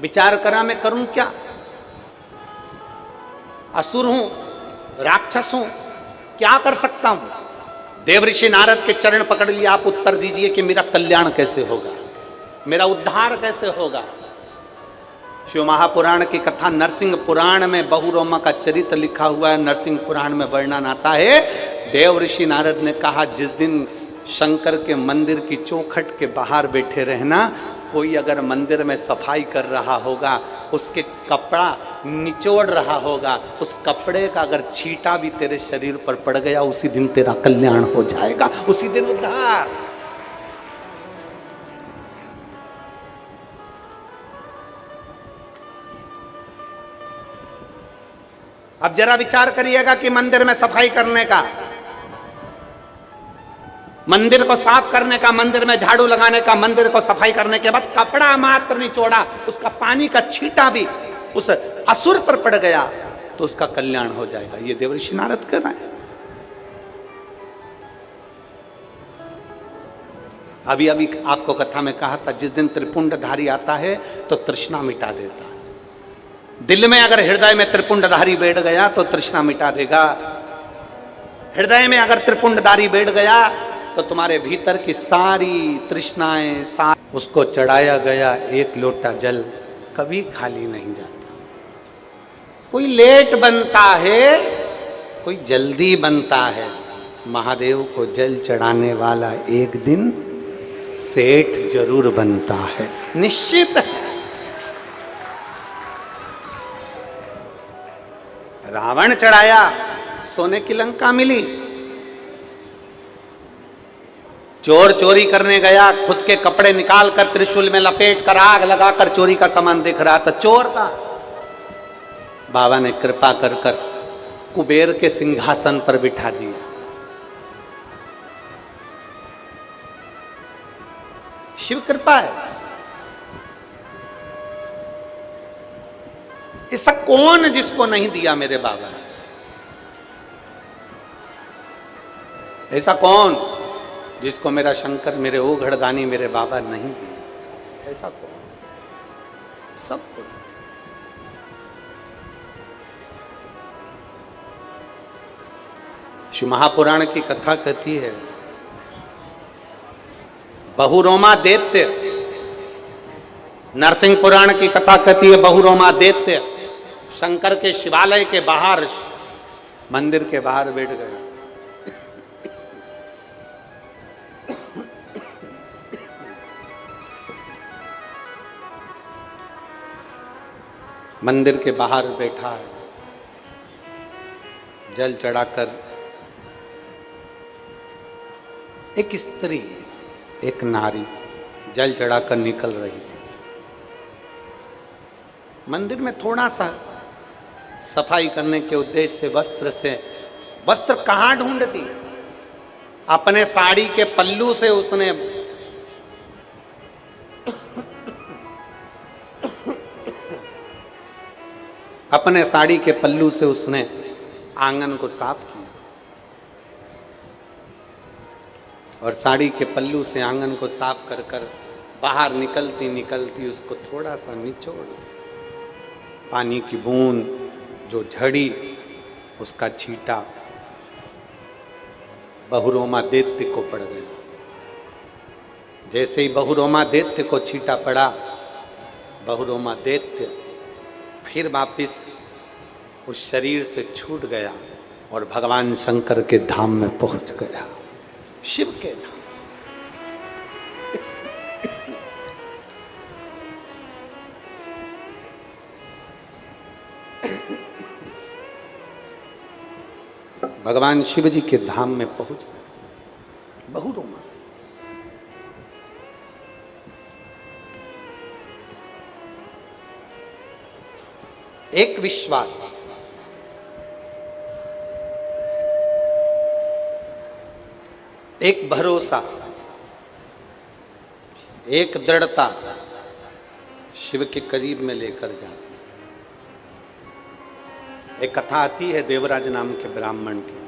विचार करा मैं करूं क्या? असुर हूं, राक्षस हूं, क्या कर सकता हूं? देवऋषि नारद के चरण पकड़ लिए, आप उत्तर दीजिए कि मेरा कल्याण कैसे होगा, मेरा उद्धार कैसे होगा। शिव महापुराण की कथा नरसिंह पुराण में बहुरोमा का चरित्र लिखा हुआ है। नरसिंह पुराण में वर्णन आता है, देवऋषि नारद ने कहा, जिस दिन शंकर के मंदिर की चौखट के बाहर बैठे रहना, कोई अगर मंदिर में सफाई कर रहा होगा, उसके कपड़ा निचोड़ रहा होगा, उस कपड़े का अगर छींटा भी तेरे शरीर पर पड़ गया, उसी दिन तेरा कल्याण हो जाएगा, उसी दिन उद्धार। अब जरा विचार करिएगा कि मंदिर में सफाई करने का, मंदिर को साफ करने का, मंदिर में झाड़ू लगाने का, मंदिर को सफाई करने के बाद कपड़ा मात्र निचोड़ा, उसका पानी का छींटा भी उस असुर पर पड़ गया तो उसका कल्याण हो जाएगा। ये देवऋषि नारद कह रहे हैं। अभी अभी आपको कथा में कहा था, जिस दिन त्रिपुंडधारी आता है तो तृष्णा मिटा देता है। दिल में अगर हृदय में त्रिपुंडधारी बैठ गया तो तृष्णा मिटा देगा। हृदय में अगर त्रिपुंडधारी बैठ गया तो तुम्हारे भीतर की सारी तृष्णाएं, उसको चढ़ाया गया एक लोटा जल कभी खाली नहीं जाता। कोई लेट बनता है, कोई जल्दी बनता है। महादेव को जल चढ़ाने वाला एक दिन सेठ जरूर बनता है, निश्चित है। रावण चढ़ाया, सोने की लंका मिली। चोर चोरी करने गया, खुद के कपड़े निकाल कर त्रिशूल में लपेट कर आग लगाकर चोरी का सामान दिख रहा था, चोर था। बाबा ने कृपा कर कर कुबेर के सिंहासन पर बिठा दिया। शिव कृपा है। ऐसा कौन जिसको नहीं दिया मेरे बाबा? ऐसा कौन जिसको मेरा शंकर, मेरे ओघड़दानी, मेरे बाबा नहीं दिए? ऐसा कौन? सबको। शिव महापुराण की कथा कहती है, बहुरोमा दैत्य। नरसिंह पुराण की कथा कहती है, बहुरोमा दैत्य शंकर के शिवालय के बाहर, मंदिर के बाहर बैठ गया। मंदिर के बाहर बैठा है, जल चढ़ाकर एक स्त्री, एक नारी जल चढ़ाकर निकल रही थी। मंदिर में थोड़ा सा सफाई करने के उद्देश्य से वस्त्र कहां ढूंढती? अपने साड़ी के पल्लू से उसने अपने साड़ी के पल्लू से उसने आंगन को साफ किया और साड़ी के पल्लू से आंगन को साफ कर कर बाहर निकलती निकलती उसको थोड़ा सा निचोड़ दी। पानी की बूंद जो झड़ी, उसका छींटा बहुरोमा दैत्य को पड़ गया। जैसे ही बहुरोमा दैत्य को छींटा पड़ा, बहुरोमा दैत्य फिर वापिस उस शरीर से छूट गया और भगवान शंकर के धाम में पहुंच गया, शिव के धाम। भगवान शिव जी के धाम में पहुंच गए बहुरोमा। एक विश्वास, एक भरोसा, एक दृढ़ता शिव के करीब में लेकर जाती। एक कथा आती है देवराज नाम के ब्राह्मण की,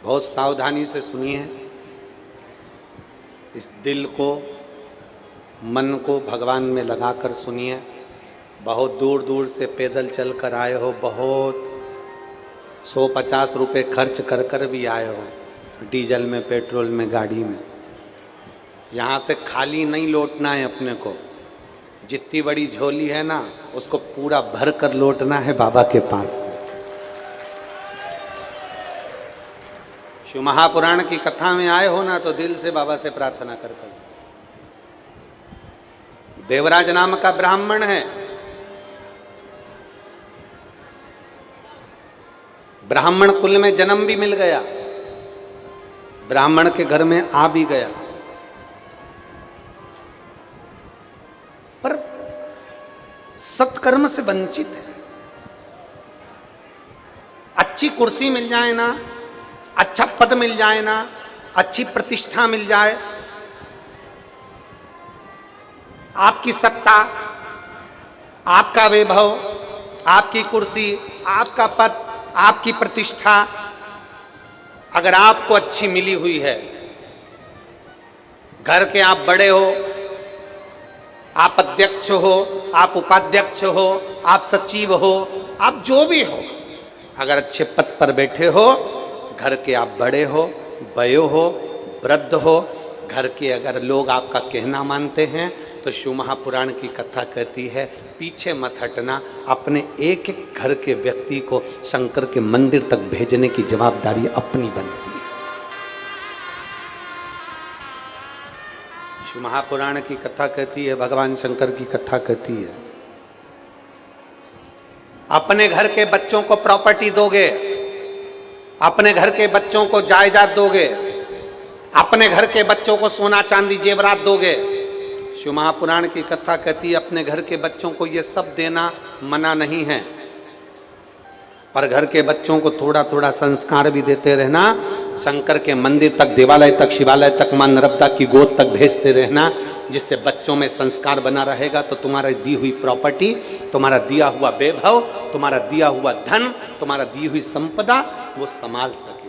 बहुत सावधानी से सुनिए। इस दिल को, मन को भगवान में लगाकर सुनिए। बहुत दूर दूर से पैदल चलकर आए हो, बहुत 150 रुपये खर्च कर कर भी आए हो, डीजल में, पेट्रोल में, गाड़ी में। यहाँ से खाली नहीं लौटना है अपने को। जितनी बड़ी झोली है ना, उसको पूरा भर कर लौटना है बाबा के पास से। शिव महापुराण की कथा में आए हो ना, तो दिल से बाबा से प्रार्थना कर कर। देवराज नाम का ब्राह्मण है, ब्राह्मण कुल में जन्म भी मिल गया, ब्राह्मण के घर में आ भी गया, पर सत्कर्म से वंचित है। अच्छी कुर्सी मिल जाए ना, अच्छा पद मिल जाए ना, अच्छी प्रतिष्ठा मिल जाए, आपकी सत्ता, आपका वैभव, आपकी कुर्सी, आपका पद, आपकी प्रतिष्ठा अगर आपको अच्छी मिली हुई है, घर के आप बड़े हो, आप अध्यक्ष हो, आप उपाध्यक्ष हो, आप सचिव हो, आप जो भी हो, अगर अच्छे पद पर बैठे हो, घर के आप बड़े हो, बयो हो, वृद्ध हो, घर के अगर लोग आपका कहना मानते हैं, तो शिव महापुराण की कथा कहती है पीछे मत हटना। अपने एक एक घर के व्यक्ति को शंकर के मंदिर तक भेजने की जवाबदारी अपनी बनती है। शिव महापुराण की कथा कहती है, भगवान शंकर की कथा कहती है, अपने घर के बच्चों को प्रॉपर्टी दोगे, अपने घर के बच्चों को जायदाद दोगे, अपने घर के बच्चों को सोना चांदी जेवरात दोगे। शिव महापुराण की कथा कहती है अपने घर के बच्चों को ये सब देना मना नहीं है, पर घर के बच्चों को थोड़ा थोड़ा संस्कार भी देते रहना। शंकर के मंदिर तक, देवालय तक, शिवालय तक, मां नर्मदा की गोद तक भेजते रहना, जिससे बच्चों में संस्कार बना रहेगा। तो तुम्हारा दी हुई प्रॉपर्टी, तुम्हारा दिया हुआ वैभव, तुम्हारा दिया हुआ धन, तुम्हारा दी हुई संपदा वो संभाल सके।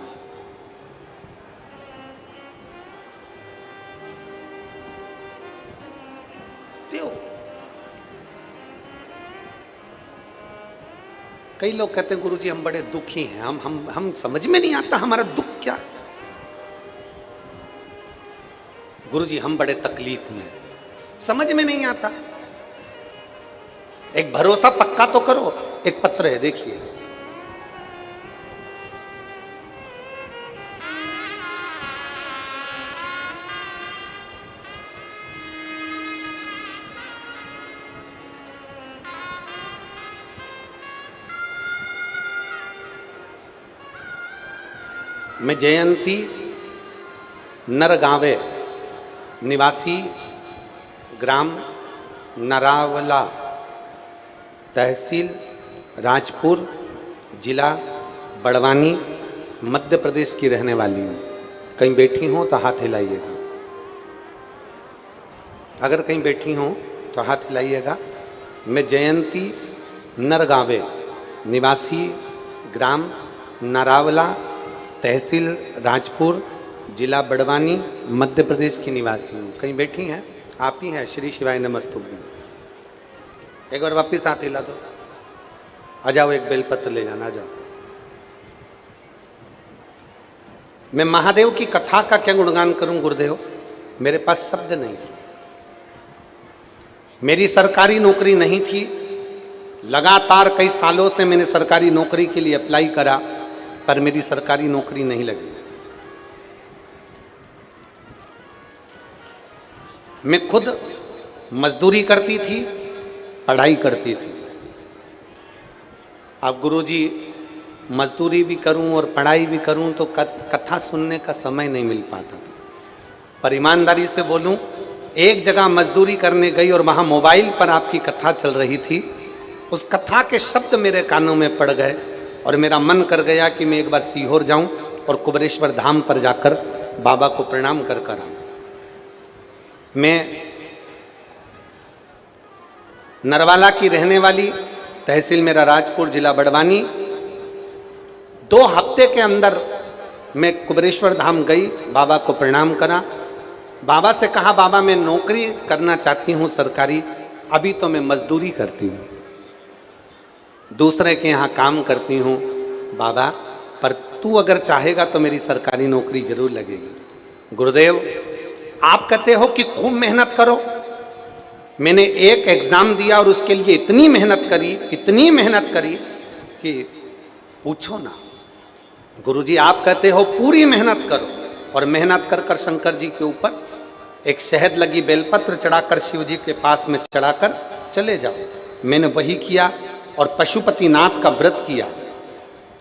कई लोग कहते हैं गुरुजी हम बड़े दुखी हैं, हम समझ में नहीं आता हमारा दुख क्या। गुरुजी हम बड़े तकलीफ में, समझ में नहीं आता। एक भरोसा पक्का तो करो। एक पत्र है, देखिए। मैं जयंती नरगांवे निवासी, ग्राम नरावला, तहसील राजपुर, जिला बड़वानी, मध्य प्रदेश की रहने वाली हूँ। कहीं बैठी हो तो हाथ हिलाइएगा। अगर कहीं बैठी हो तो हाथ हिलाइएगा। मैं जयंती नरगांवे निवासी, ग्राम नरावला, तहसील राजपुर, जिला बड़वानी, मध्य प्रदेश की निवासी हूँ। कहीं बैठी हैं? आप ही हैं? श्री शिवाय नमस्तुभ्यं। एक बार वापिस हाथ हिला दो। आ जाओ, एक बेलपत्र ले जाना, आ जाओ। मैं महादेव की कथा का क्या गुणगान करूं गुरुदेव, मेरे पास शब्द नहीं। मेरी सरकारी नौकरी नहीं थी। लगातार कई सालों से मैंने सरकारी नौकरी के लिए अप्लाई करा, पर मेरी सरकारी नौकरी नहीं लगी। मैं खुद मजदूरी करती थी, पढ़ाई करती थी। अब गुरुजी मजदूरी भी करूं और पढ़ाई भी करूं तो कथा सुनने का समय नहीं मिल पाता था। पर ईमानदारी से बोलूं, एक जगह मजदूरी करने गई और वहां मोबाइल पर आपकी कथा चल रही थी। उस कथा के शब्द मेरे कानों में पड़ गए और मेरा मन कर गया कि मैं एक बार सीहोर जाऊं और कुबरेश्वर धाम पर जाकर बाबा को प्रणाम कर कर आऊं। मैं नरवाला की रहने वाली, तहसील मेरा राजपुर, जिला बड़वानी। 2 हफ्ते के अंदर मैं कुबरेश्वर धाम गई, बाबा को प्रणाम करा। बाबा से कहा, बाबा मैं नौकरी करना चाहती हूँ सरकारी, अभी तो मैं मजदूरी करती हूँ, दूसरे के यहाँ काम करती हूँ बाबा, पर तू अगर चाहेगा तो मेरी सरकारी नौकरी जरूर लगेगी। गुरुदेव आप कहते हो कि खूब मेहनत करो। मैंने एक एग्जाम दिया और उसके लिए इतनी मेहनत करी कि पूछो ना। गुरुजी आप कहते हो पूरी मेहनत करो, और मेहनत कर कर शंकर जी के ऊपर एक शहद लगी बेलपत्र चढ़ाकर शिव जी के पास में चढ़ाकर चले जाओ। मैंने वही किया और पशुपतिनाथ का व्रत किया।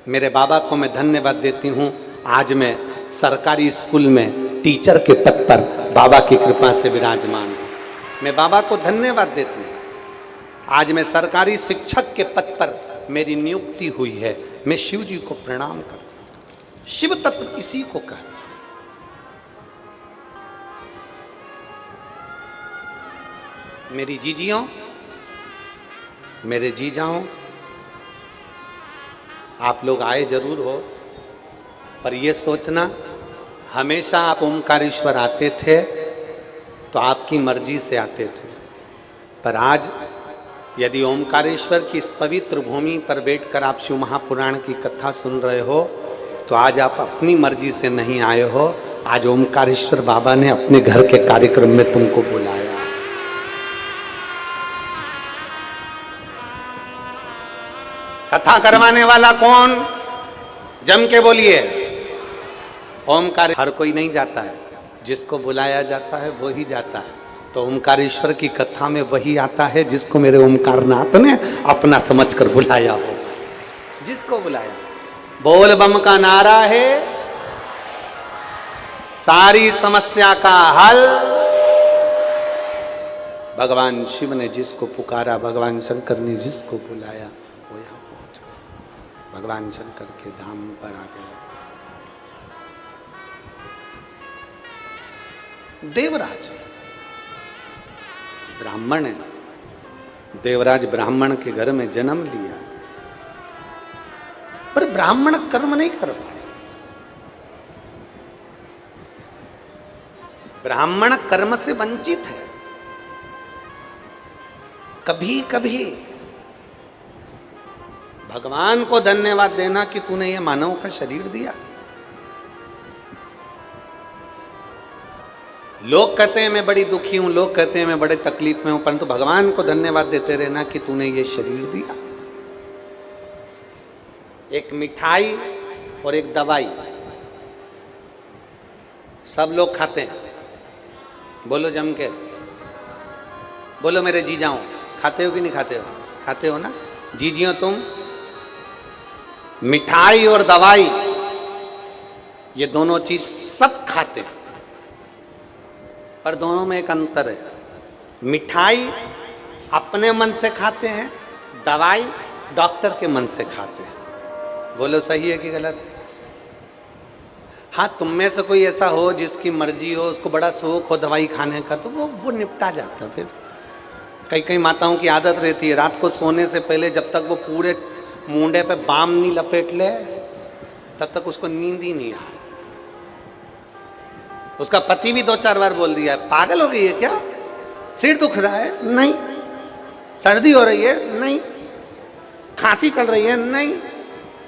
मेरे बाबा को मैं धन्यवाद देती हूँ। आज मैं सरकारी स्कूल में टीचर के पद पर बाबा की कृपा से विराजमान हूँ। मैं बाबा को धन्यवाद देती हूँ। आज मैं सरकारी शिक्षक के पद पर मेरी नियुक्ति हुई है। मैं शिव जी को प्रणाम करता हूँ। शिव तत्व इसी को कहा। मेरी जीजियों, मेरे जीजाओं, आप लोग आए जरूर हो, पर यह सोचना हमेशा आप ओमकारेश्वर आते थे तो आपकी मर्जी से आते थे, पर आज यदि ओमकारेश्वर की इस पवित्र भूमि पर बैठकर आप शिव महापुराण की कथा सुन रहे हो तो आज आप अपनी मर्जी से नहीं आए हो। आज ओमकारेश्वर बाबा ने अपने घर के कार्यक्रम में तुमको बुलाया। कथा करवाने वाला कौन? जम के बोलिए। ओमकार हर कोई नहीं जाता है, जिसको बुलाया जाता है वो ही जाता है। तो ओमकारेश्वर की कथा में वही आता है जिसको मेरे ओमकारनाथ ने अपना समझकर बुलाया हो। जिसको बुलाया, बोल बम का नारा है सारी समस्या का हल। भगवान शिव ने जिसको पुकारा, भगवान शंकर ने जिसको बुलाया, वो यहां पहुंच गए। भगवान शंकर के धाम पर आ गया। देवराज ब्राह्मण है, देवराज ब्राह्मण के घर में जन्म लिया, पर ब्राह्मण कर्म नहीं कर पाए। ब्राह्मण कर्म से वंचित है। कभी कभी भगवान को धन्यवाद देना कि तूने ये मानव का शरीर दिया। लोग कहते हैं मैं बड़ी दुखी हूं, लोग कहते हैं मैं बड़े तकलीफ में हूं, परंतु भगवान को धन्यवाद देते रहना कि तूने ये शरीर दिया। एक मिठाई और एक दवाई सब लोग खाते हैं। बोलो जम के, बोलो मेरे जीजाओ, खाते हो कि नहीं खाते हो? खाते हो ना जीजियो तुम? मिठाई और दवाई ये दोनों चीज सब खाते हैं, पर दोनों में एक अंतर है। मिठाई अपने मन से खाते हैं, दवाई डॉक्टर के मन से खाते हैं। बोलो सही है कि गलत है? हाँ, तुम में से कोई ऐसा हो जिसकी मर्जी हो, उसको बड़ा शौक हो दवाई खाने का, तो वो निपटा जाता। फिर कई कई माताओं की आदत रहती है रात को सोने से पहले जब तक वो पूरे मुंडे पे बाम नहीं लपेट ले तब तक उसको नींद ही नहीं आए। उसका पति भी 2-4 बार बोल दिया है, पागल हो गई है क्या? सिर दुख रहा है? नहीं। सर्दी हो रही है? नहीं। खांसी चल रही है? नहीं।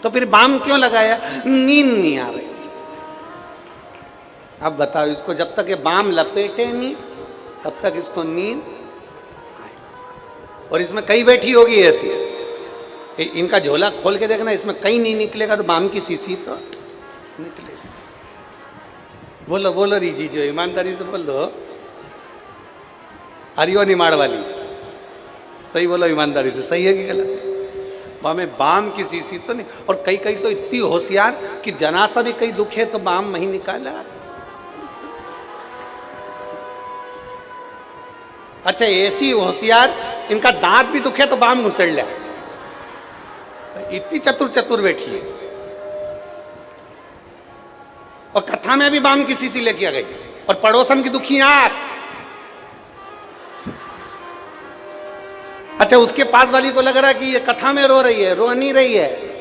तो फिर बाम क्यों लगाया? नींद नहीं आ रही। अब बताओ, इसको जब तक ये बाम लपेटे नहीं तब तक इसको नींद आए। और इसमें कई बैठी होगी ऐसी, इनका झोला खोल के देखना, इसमें कहीं नहीं निकलेगा तो बाम की शीशी तो निकलेगी। बोलो बोलो रीजी जो ईमानदारी से बोल दो, हरियो निमाड़ वाली, सही बोलो ईमानदारी से, सही है कि गलत है? हमें बाम की शीशी तो नहीं। और कई कई तो इतनी होशियार कि जनासा भी कई दुखे तो बाम नहीं निकाला। अच्छा, ऐसी होशियार इनका दांत भी दुखे तो बाम घुसड़ लिया। इतनी चतुर चतुर बैठी है। और कथा में भी बाम की शीशी लेके आ गई। और पड़ोसन की दुखी आंख। अच्छा, उसके पास वाली को लग रहा है कि ये कथा में रो रही है, रो नहीं रही है।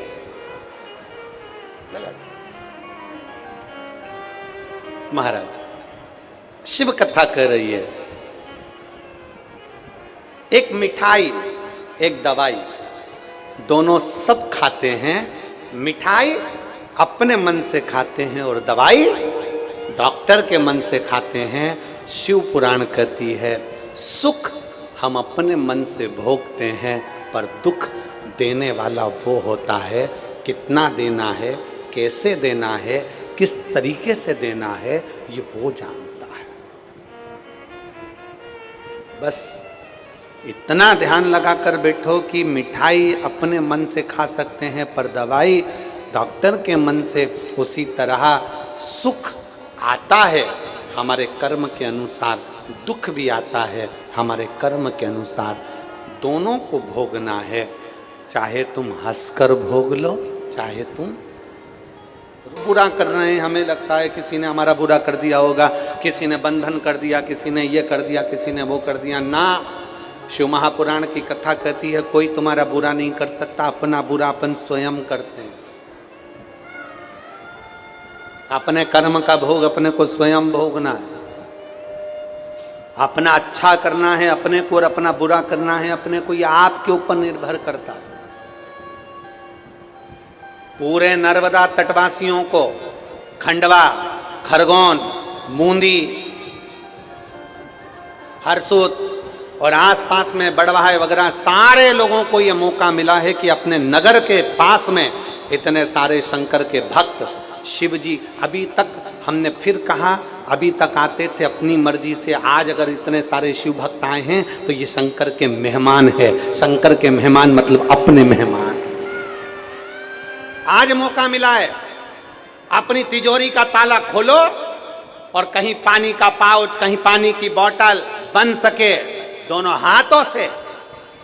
महाराज शिव कथा कर रही है। एक मिठाई एक दवाई, दोनों सब खाते हैं। मिठाई अपने मन से खाते हैं और दवाई डॉक्टर के मन से खाते हैं। शिव पुराण कहती है सुख हम अपने मन से भोगते हैं, पर दुख देने वाला वो होता है। कितना देना है, कैसे देना है, किस तरीके से देना है, ये वो जानता है। बस इतना ध्यान लगाकर बैठो कि मिठाई अपने मन से खा सकते हैं, पर दवाई डॉक्टर के मन से। उसी तरह सुख आता है हमारे कर्म के अनुसार, दुख भी आता है हमारे कर्म के अनुसार। दोनों को भोगना है। चाहे तुम हंसकर भोग लो, चाहे तुम बुरा कर रहे हैं, हमें लगता है किसी ने हमारा बुरा कर दिया होगा, किसी ने बंधन कर दिया, किसी ने ये कर दिया, किसी ने वो कर दिया। ना, शिव महापुराण की कथा कहती है कोई तुम्हारा बुरा नहीं कर सकता, अपना बुरा अपन स्वयं करते हैं। अपने कर्म का भोग अपने को स्वयं भोगना है। अपना अच्छा करना है अपने को और अपना बुरा करना है अपने को, ये आपके ऊपर निर्भर करता है। पूरे नर्मदा तटवासियों को, खंडवा, खरगोन, बूंदी, हरसूद और आसपास में बड़वाह वगैरह सारे लोगों को यह मौका मिला है कि अपने नगर के पास में इतने सारे शंकर के भक्त, शिव जी, अभी तक हमने फिर कहा, अभी तक आते थे अपनी मर्जी से। आज अगर इतने सारे शिव भक्त आए हैं तो ये शंकर के मेहमान है। शंकर के मेहमान मतलब अपने मेहमान। आज मौका मिला है, अपनी तिजोरी का ताला खोलो और कहीं पानी का पाउच, कहीं पानी की बोतल बन सके, दोनों हाथों से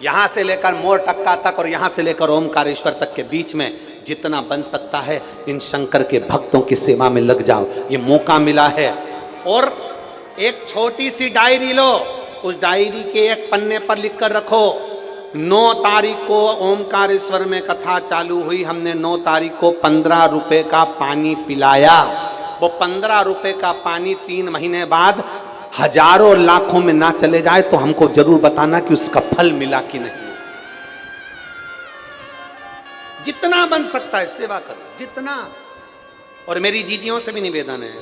यहां से लेकर मोर टक्का तक और यहां से लेकर ओमकारेश्वर तक के बीच में जितना बन सकता है इन शंकर के भक्तों की सेवा में लग जाओ, ये मौका मिला है। और एक छोटी सी डायरी लो, उस डायरी के एक पन्ने पर लिख कर रखो, 9 तारीख को ओमकारेश्वर में कथा चालू हुई, हमने 9 तारीख को 15 रुपए का पानी पिलाया। वो 15 रुपए का पानी 3 महीने बाद हजारों लाखों में ना चले जाए तो हमको जरूर बताना कि उसका फल मिला कि नहीं। जितना बन सकता है सेवा करो, जितना। और मेरी जीजियों से भी निवेदन है,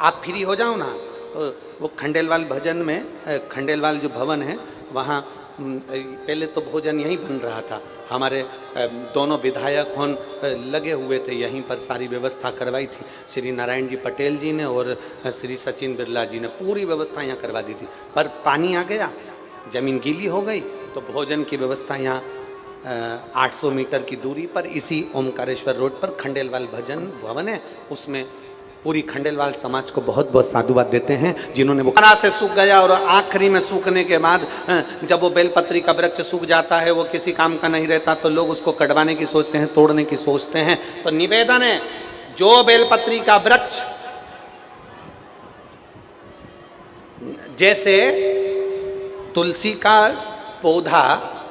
आप फ्री हो जाओ ना तो वो खंडेलवाल भजन में, खंडेलवाल जो भवन है वहाँ पहले तो भोजन यहीं बन रहा था, हमारे दोनों विधायक होन लगे हुए थे, यहीं पर सारी व्यवस्था करवाई थी। श्री नारायण जी पटेल जी ने और श्री सचिन बिरला जी ने पूरी व्यवस्था यहाँ करवा दी थी। पर पानी आ गया, जमीन गीली हो गई, तो भोजन की व्यवस्था यहाँ 800 मीटर की दूरी पर इसी ओमकारेश्वर रोड पर खंडेलवाल भजन भवन है, उसमें पूरी खंडेलवाल समाज को बहुत बहुत साधुवाद देते हैं जिन्होंने वो तरह से सूख गया। और आखिरी में सूखने के बाद जब वो बेलपत्री का वृक्ष सूख जाता है, वो किसी काम का नहीं रहता, तो लोग उसको कटवाने की सोचते हैं, तोड़ने की सोचते हैं। तो निवेदन है, जो बेलपत्री का वृक्ष जैसे तुलसी का पौधा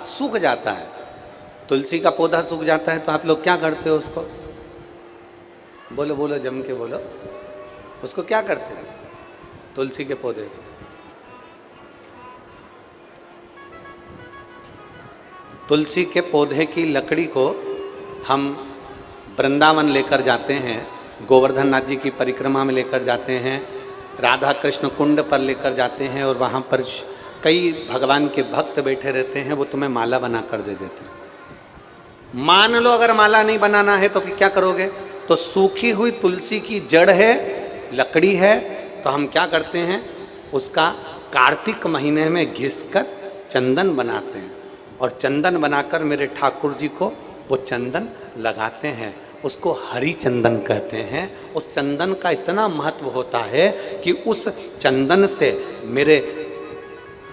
सूख जाता है, तुलसी का पौधा सूख जाता है तो आप लोग क्या करते हो उसको? बोलो बोलो, जम के बोलो, उसको क्या करते हैं? तुलसी के पौधे, तुलसी के पौधे की लकड़ी को हम वृंदावन लेकर जाते हैं, गोवर्धन नाथ जी की परिक्रमा में लेकर जाते हैं, राधा कृष्ण कुंड पर लेकर जाते हैं, और वहाँ पर कई भगवान के भक्त बैठे रहते हैं, वो तुम्हें माला बना कर दे देते हैं। मान लो अगर माला नहीं बनाना है तो फिर क्या करोगे? तो सूखी हुई तुलसी की जड़ है, लकड़ी है, तो हम क्या करते हैं, उसका कार्तिक महीने में घिसकर चंदन बनाते हैं, और चंदन बनाकर मेरे ठाकुर जी को वो चंदन लगाते हैं, उसको हरी चंदन कहते हैं। उस चंदन का इतना महत्व होता है कि उस चंदन से मेरे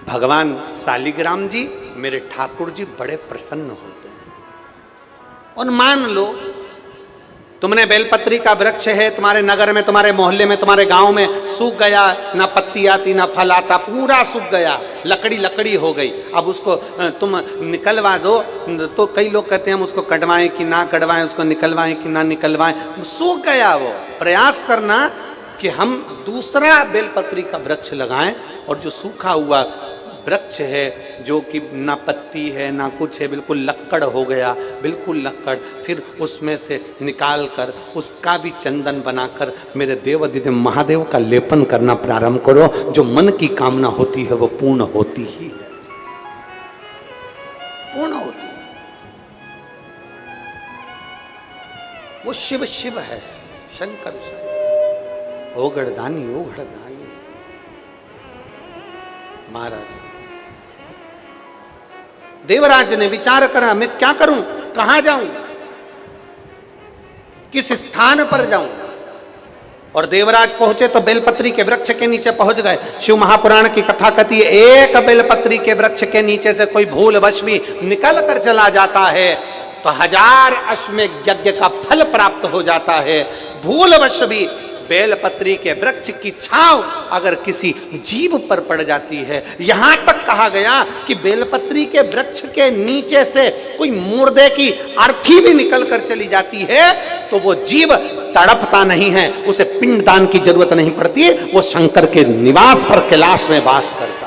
भगवान शालिग्राम जी, मेरे ठाकुर जी बड़े प्रसन्न होते हैं। और मान लो तुमने बेलपत्री का वृक्ष है, तुम्हारे नगर में, तुम्हारे मोहल्ले में, तुम्हारे गांव में सूख गया, ना पत्ती आती ना फल आता, पूरा सूख गया, लकड़ी लकड़ी हो गई। अब उसको तुम निकलवा दो, तो कई लोग कहते हैं हम उसको कटवाएं कि ना कटवाएं, उसको निकलवाएं कि ना निकलवाएं, सूख गया वो। प्रयास करना कि हम दूसरा बेलपत्री का वृक्ष लगाएं, और जो सूखा हुआ वृक्ष है, जो कि ना पत्ती है ना कुछ है, बिल्कुल लक्कड़ हो गया, बिल्कुल लक्कड़, फिर उसमें से निकाल कर उसका भी चंदन बनाकर मेरे देव दीदी महादेव का लेपन करना प्रारंभ करो। जो मन की कामना होती है वो पूर्ण होती ही है, पूर्ण होती है। वो शिव शिव है, शंकर ओगड़दानी ओगड़दानी महाराज। देवराज ने विचार करा, मैं क्या करूं, कहां जाऊं, किस स्थान पर जाऊं। और देवराज पहुंचे तो बेलपत्री के वृक्ष के नीचे पहुंच गए। शिव महापुराण की कथा कहती है, एक बेलपत्री के वृक्ष के नीचे से कोई भूलवश भी निकल कर चला जाता है तो 1000 अश्वमेध यज्ञ का फल प्राप्त हो जाता है। भूलवश भी बेलपत्री के वृक्ष की छांव अगर किसी जीव पर पड़ जाती है, यहां तक कहा गया कि बेलपत्री के वृक्ष के नीचे से कोई मुर्दे की अर्थी भी निकल कर चली जाती है तो वो जीव तड़पता नहीं है, उसे पिंडदान की जरूरत नहीं पड़ती, वो शंकर के निवास पर कैलाश में वास करता है।